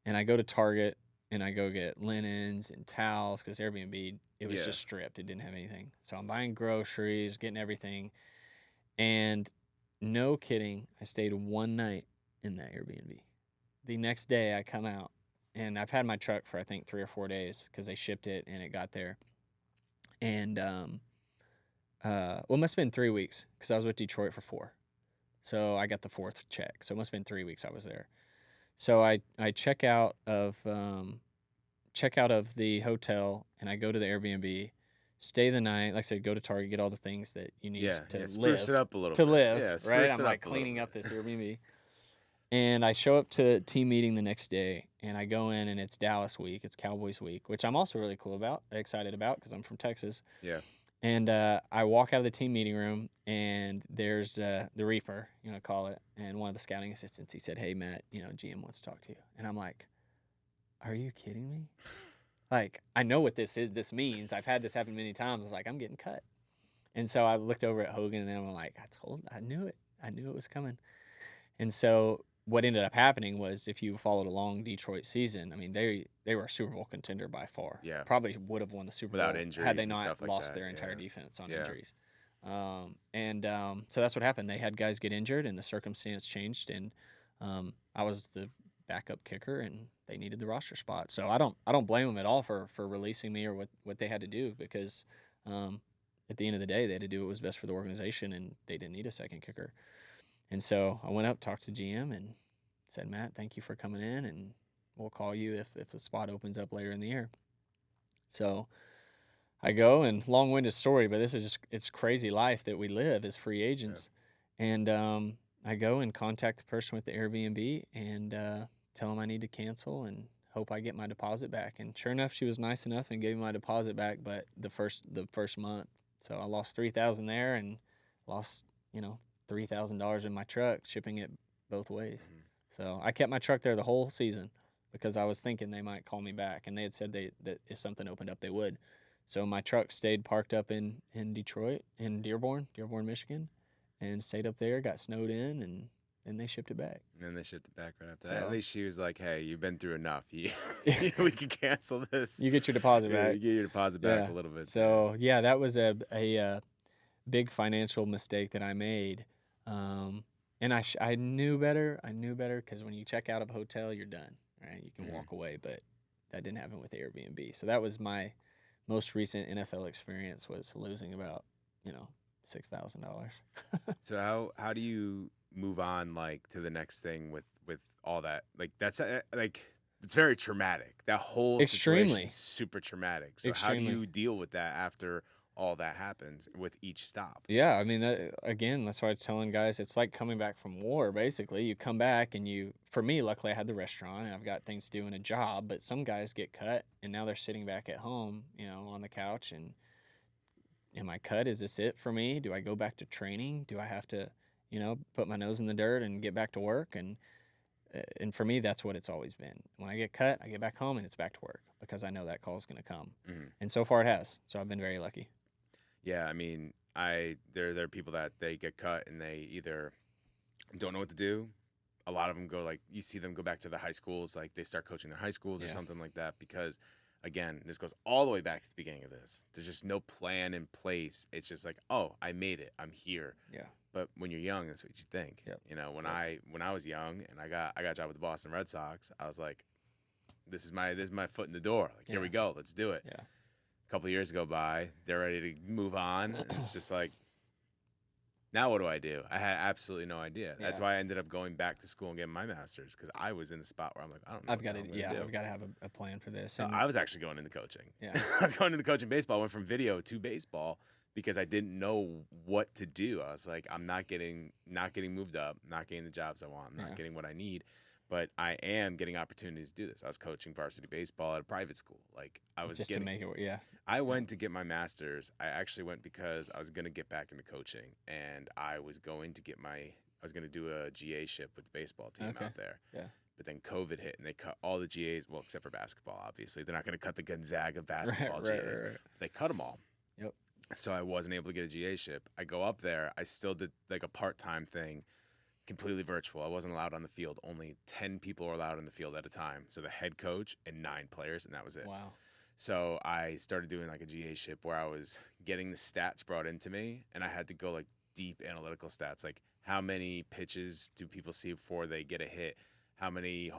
S3: and I go to Target and I go get linens and towels because Airbnb, it was just stripped. It didn't have anything. So I'm buying groceries, getting everything. And no kidding, I stayed one night in that Airbnb. The next day I come out, and I've had my truck for I think 3 or 4 days because they shipped it and it got there. And it must have been 3 weeks because I was with Detroit for 4. So I got the 4th check. So it must have been 3 weeks I was there. So I check out of the hotel and I go to the Airbnb, stay the night. Like I said, go to Target, get all the things that you need to live.
S1: Spruce it up a little
S3: to
S1: bit.
S3: live,
S1: Yeah,
S3: right? I'm like cleaning up this Airbnb. And I show up to team meeting the next day, and I go in, and it's Dallas week. It's Cowboys week, which I'm also really excited about because I'm from Texas.
S1: Yeah.
S3: And I walk out of the team meeting room, and there's the Reaper, call it, and one of the scouting assistants. He said, "Hey, Matt, GM wants to talk to you." And I'm like, "Are you kidding me?" Like, I know what this means. I've had this happen many times. I was like, I'm getting cut. And so I looked over at Hogan, and then I'm like, I knew it. I knew it was coming. And so what ended up happening was, if you followed a long Detroit season, I mean, they were a Super Bowl contender by far.
S1: Yeah.
S3: Probably would have won the Super Bowl
S1: without injuries
S3: had they
S1: and
S3: not
S1: stuff like
S3: lost
S1: that.
S3: their entire defense on injuries. So that's what happened. They had guys get injured, and the circumstance changed, and I was the backup kicker, and they needed the roster spot. So I don't blame them at all for releasing me or what they had to do, because at the end of the day, they had to do what was best for the organization, and they didn't need a second kicker. And so I went up, talked to GM, and said, Matt, thank you for coming in, and we'll call you if the spot opens up later in the year. So I go, and long-winded story, but this is just, it's crazy life that we live as free agents. And I go and contact the person with the Airbnb and tell them I need to cancel and hope I get my deposit back. And sure enough, she was nice enough and gave me my deposit back, but the first month. So I lost $3,000 there and lost, $3,000 in my truck shipping it both ways.
S1: Mhm.
S3: So I kept my truck there the whole season because I was thinking they might call me back, and they had said that if something opened up, they would. So my truck stayed parked up in Detroit, in Dearborn, Michigan, and stayed up there, got snowed in, and then they shipped it back.
S1: And then they shipped it back right after
S3: So-
S1: that. At least she was like, "Hey, you've been through enough. We can cancel this.
S3: You get your deposit
S1: Yeah,
S3: back.
S1: you get your deposit back
S3: Yeah.
S1: a little bit."
S3: So yeah, that was a big financial mistake that I made, and I knew better. I knew better because when you check out of a hotel, you're done, right? You can
S1: Mhm.
S3: walk away, but that didn't happen with Airbnb. So that was my most recent NFL experience, was losing about $6,000.
S1: So how do you move on, like, to the next thing with all that? Like, that's like, it's very traumatic. That whole
S3: Extremely.
S1: situation is super traumatic. So how do
S3: Extremely.
S1: you deal with that after all that happens with each stop?
S3: Yeah, I mean, again, that's why I was telling guys, it's like coming back from war, basically. You come back and for me, luckily I had the restaurant and I've got things to do and a job, but some guys get cut and now they're sitting back at home, on the couch, and am I cut? Is this it for me? Do I go back to training? Do I have to, put my nose in the dirt and get back to work? And for me, that's what it's always been. When I get cut, I get back home and it's back to work because I know that call's going to come.
S1: Mhm.
S3: And so far it has. So I've been very lucky.
S1: Yeah, I mean, there are people that they get cut and they either don't know what to do. A lot of them go, like, you see them go back to the high schools, like they start coaching their high schools or
S3: Yeah.
S1: something like that, because again, this goes all the way back to the beginning of this. There's just no plan in place. It's just like, oh, I made it, I'm here.
S3: Yeah.
S1: But when you're young, that's what you think.
S3: Yep.
S1: When
S3: Yep.
S1: I was young and I got a job with the Boston Red Sox, I was like, this is my foot in the door. Like, here we
S3: Yeah.
S1: go, let's do it.
S3: Yeah.
S1: A couple of years go by, they're ready to move on. And it's just like, now what do I do? I had absolutely no idea. That's
S3: Yeah.
S1: why I ended up going back to school and getting my master's, because I was in a spot where I'm like, I don't know.
S3: I've
S1: what
S3: got
S1: the
S3: to,
S1: hell I'm
S3: yeah,
S1: gonna do.
S3: I've got to have a plan for this.
S1: So
S3: And
S1: I was actually going into coaching.
S3: Yeah.
S1: I was going into coaching baseball. I went from video to baseball because I didn't know what to do. I was like, I'm not getting moved up, not getting the jobs I want, not
S3: Yeah.
S1: getting what I need, but I am getting opportunities to do this. I was coaching varsity baseball at a private school. Like, I was
S3: just
S1: getting,
S3: to make it, yeah.
S1: I went to get my master's. I actually went because I was going to get back into coaching, and I was going to do a GA ship with the baseball team
S3: Okay.
S1: out there.
S3: Yeah.
S1: But then COVID hit, and they cut all the GAs, well, except for basketball, obviously. They're not going to cut the Gonzaga basketball GAs.
S3: Right.
S1: They cut them all.
S3: Yep.
S1: So I wasn't able to get a GA ship. I go up there. I still did like a part-time thing, completely virtual. I wasn't allowed on the field. Only 10 people were allowed on the field at a time. So the head coach and 9 players, and that was it.
S3: Wow.
S1: So I started doing like a GA ship where I was getting the stats brought into me, and I had to go like deep analytical stats, like how many pitches do people see before they get a hit? How many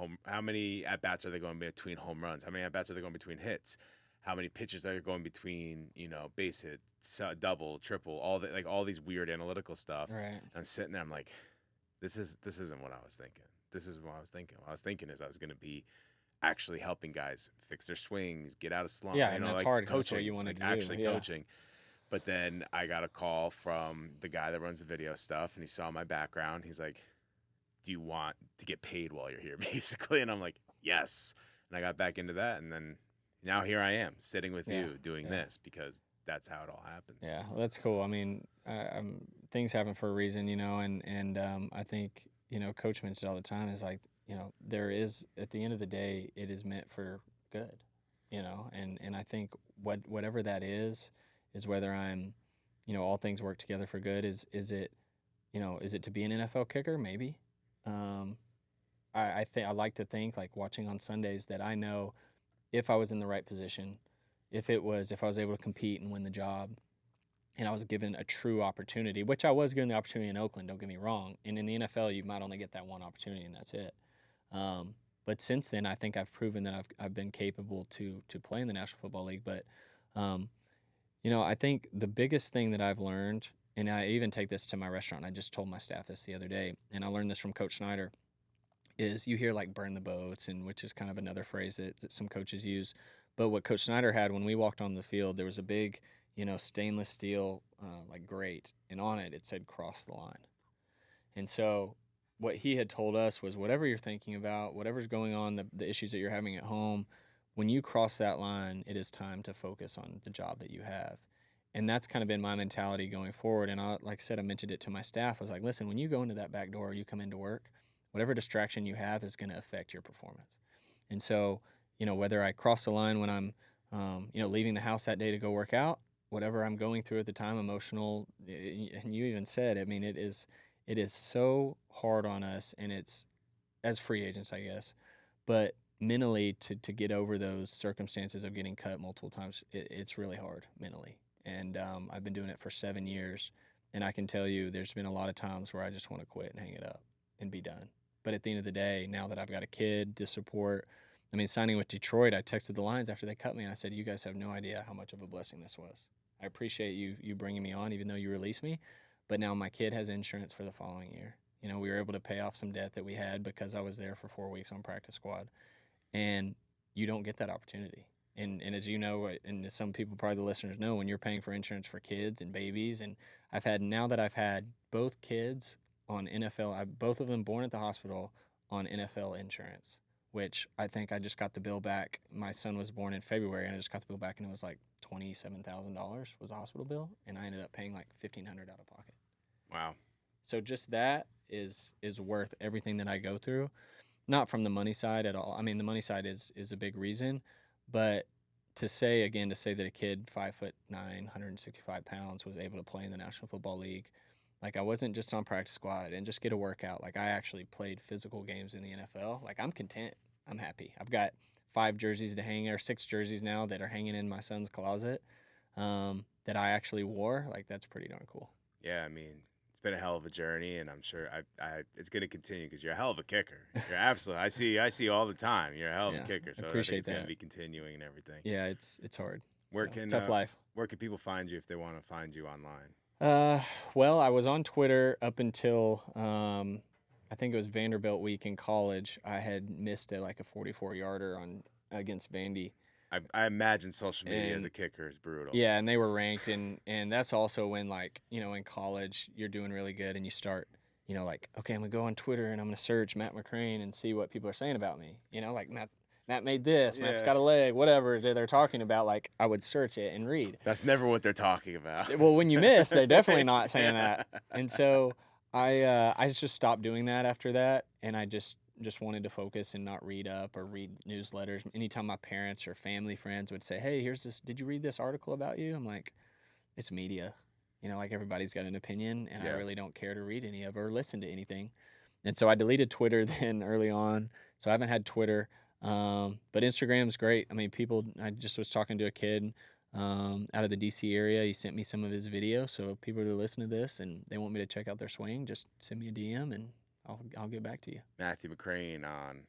S1: at bats are they going between home runs? How many at bats are they going between hits? How many pitches are they going between, base hit, double, triple, all these weird analytical stuff.
S3: Right.
S1: And I'm sitting there, I'm like, this isn't what I was thinking. This is what I was thinking. What I was thinking is I was going to be actually helping guys fix their swings, get out of slump.
S3: Yeah, and that's hard 'cause
S1: Coaching,
S3: that's what you wanted to do,
S1: actually
S3: yeah.
S1: coaching. But then I got a call from the guy that runs the video stuff, and he saw my background. He's like, do you want to get paid while you're here, basically? And I'm like, yes. And I got back into that, and then now here I am sitting with
S3: Yeah,
S1: you doing
S3: yeah.
S1: this, because that's how it all happens.
S3: Yeah, well, that's cool. I mean, things happen for a reason, and I think, Coach mentioned all the time is like, there is, at the end of the day, it is meant for good, and I think whatever that is whether I'm, all things work together for good. Is it, is it to be an NFL kicker? Maybe. I like to think, like watching on Sundays, that I know if I was in the right position, if I was able to compete and win the job, and I was given a true opportunity, which I was given the opportunity in Oakland, don't get me wrong. And in the NFL, you might only get that one opportunity, and that's it. But since then, I think I've proven that I've been capable to play in the National Football League. But, I think the biggest thing that I've learned, and I even take this to my restaurant, I just told my staff this the other day, and I learned this from Coach Snyder, is you hear like burn the boats, and which is kind of another phrase that some coaches use. But what Coach Snyder had when we walked on the field, there was a big, stainless steel like grate, and on it said cross the line. And so what he had told us was, whatever you're thinking about, whatever's going on, the issues that you're having at home, when you cross that line, it is time to focus on the job that you have. And that's kind of been my mentality going forward. And like I said, I mentioned it to my staff. I was like, listen, when you go into that back door, you come into work, whatever distraction you have is going to affect your performance. And so, whether I cross the line when I'm, leaving the house that day to go work out, whatever I'm going through at the time, emotional, and you even said, I mean, it is so hard on us, and it's as free agents, I guess, but mentally to get over those circumstances of getting cut multiple times, it's really hard mentally. And I've been doing it for 7 years, and I can tell you there's been a lot of times where I just want to quit and hang it up and be done. But at the end of the day, now that I've got a kid to support, I mean, signing with Detroit, I texted the Lions after they cut me, and I said, you guys have no idea how much of a blessing this was. I appreciate you bringing me on, even though you released me. But now my kid has insurance for the following year. We were able to pay off some debt that we had because I was there for 4 weeks on practice squad. And you don't get that opportunity. And as you know, and as some people, probably the listeners know, when you're paying for insurance for kids and babies, and now that I've had both kids on NFL, both of them born at the hospital on NFL insurance, which I think I just got the bill back. My son was born in February, and I just got the bill back, and it was like $27,000 was the hospital bill, and I ended up paying like $1,500 out of pocket.
S1: Wow.
S3: So just that is worth everything that I go through. Not from the money side at all. I mean, the money side is a big reason, but to say that a kid 5'9", 165 pounds was able to play in the National Football League, like I wasn't just on practice squad. I didn't just get a workout. Like I actually played physical games in the NFL. Like I'm content. I'm happy. I've got 5 jerseys to hang, or 6 jerseys now that are hanging in my son's closet that I actually wore. Like that's pretty darn cool.
S1: Yeah, I mean, it's been a hell of a journey, and I'm sure it's going to continue because you're a hell of a kicker. You're absolutely. I see all the time. You're a hell of a kicker, so I think it's going to be continuing and everything.
S3: Yeah, it's hard.
S1: Tough
S3: life.
S1: Where can people find you if they want to find you online?
S3: Well, I was on Twitter up until I think it was Vanderbilt week in college. I had missed a 44-yarder against Vandy.
S1: I imagine social media as a kicker is brutal.
S3: Yeah, and they were ranked, and that's also when, in college, you're doing really good, and you start, okay, I'm going to go on Twitter, and I'm going to search Matt McCrane and see what people are saying about me. Matt made this, yeah. Matt's got a leg, whatever they're talking about. I would search it and read.
S1: That's never what they're talking about.
S3: Well, when you miss, they're definitely not saying that. And so I just stopped doing that after that, and I just wanted to focus and not read up or read newsletters. Anytime my parents or family friends would say, hey, here's this, did you read this article about you? I'm like, it's media. Everybody's got an opinion, and I really don't care to read any of or listen to anything. And so I deleted Twitter then early on. So I haven't had Twitter. But Instagram's great. I mean, I just was talking to a kid out of the DC area. He sent me some of his video. So if people are listening to this and they want me to check out their swing, just send me a DM and I'll get back to you.
S1: Matthew McCrane on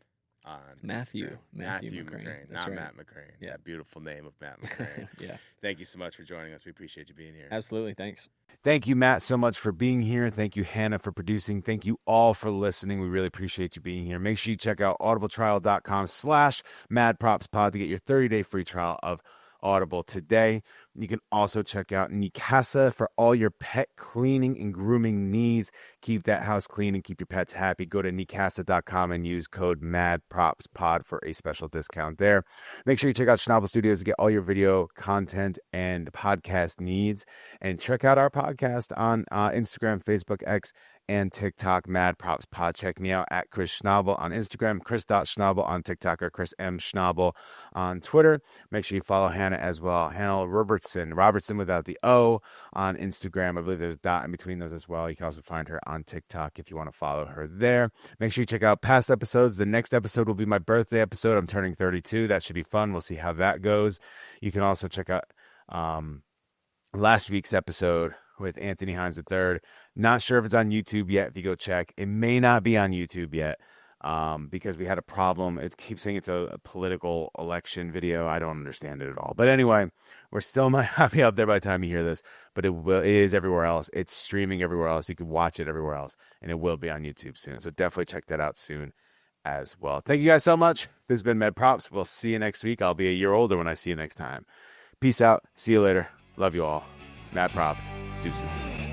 S3: Matthew
S1: McCrane, not right. Matt McCrane.
S3: Yeah.
S1: That beautiful name of Matt McCrane.
S3: Yeah.
S1: Thank you so much for joining us. We appreciate you being here.
S3: Absolutely. Thanks.
S1: Thank you, Matt, so much for being here. Thank you, Hannah, for producing. Thank you all for listening. We really appreciate you being here. Make sure you check out audibletrial.com/MadPropsPod to get your 30-day free trial of Audible today. You can also check out Neakasa for all your pet cleaning and grooming needs. Keep that house clean and keep your pets happy. Go to Neakasa.com and use code MadPropsPod for a special discount there. Make sure you check out Schnabel Studios to get all your video content and podcast needs. And check out our podcast on Instagram, Facebook, X, and TikTok, MadPropsPod. Check me out at Chris Schnabel on Instagram, Chris.Schnabel on TikTok, or Chris M. Schnabel on Twitter. Make sure you follow Hannah as well. Hannah Robertson without the O on Instagram. I believe there's a dot in between those as well. You can also find her on TikTok if you want to follow her there. Make sure you check out past episodes. The next episode will be my birthday episode. I'm turning 32. That should be fun. We'll see how that goes. You can also check out last week's episode with Anthony Hines III. Not sure if it's on YouTube yet. If you go check, it may not be on YouTube yet because we had a problem. It keeps saying it's a political election video. I don't understand it at all. But anyway, we're still might not be out there by the time you hear this, but it is everywhere else. It's streaming everywhere else. You can watch it everywhere else, and it will be on YouTube soon. So definitely check that out soon as well. Thank you guys so much. This has been Med Props. We'll see you next week. I'll be a year older when I see you next time. Peace out. See you later. Love you all. Mad Props. Deuces.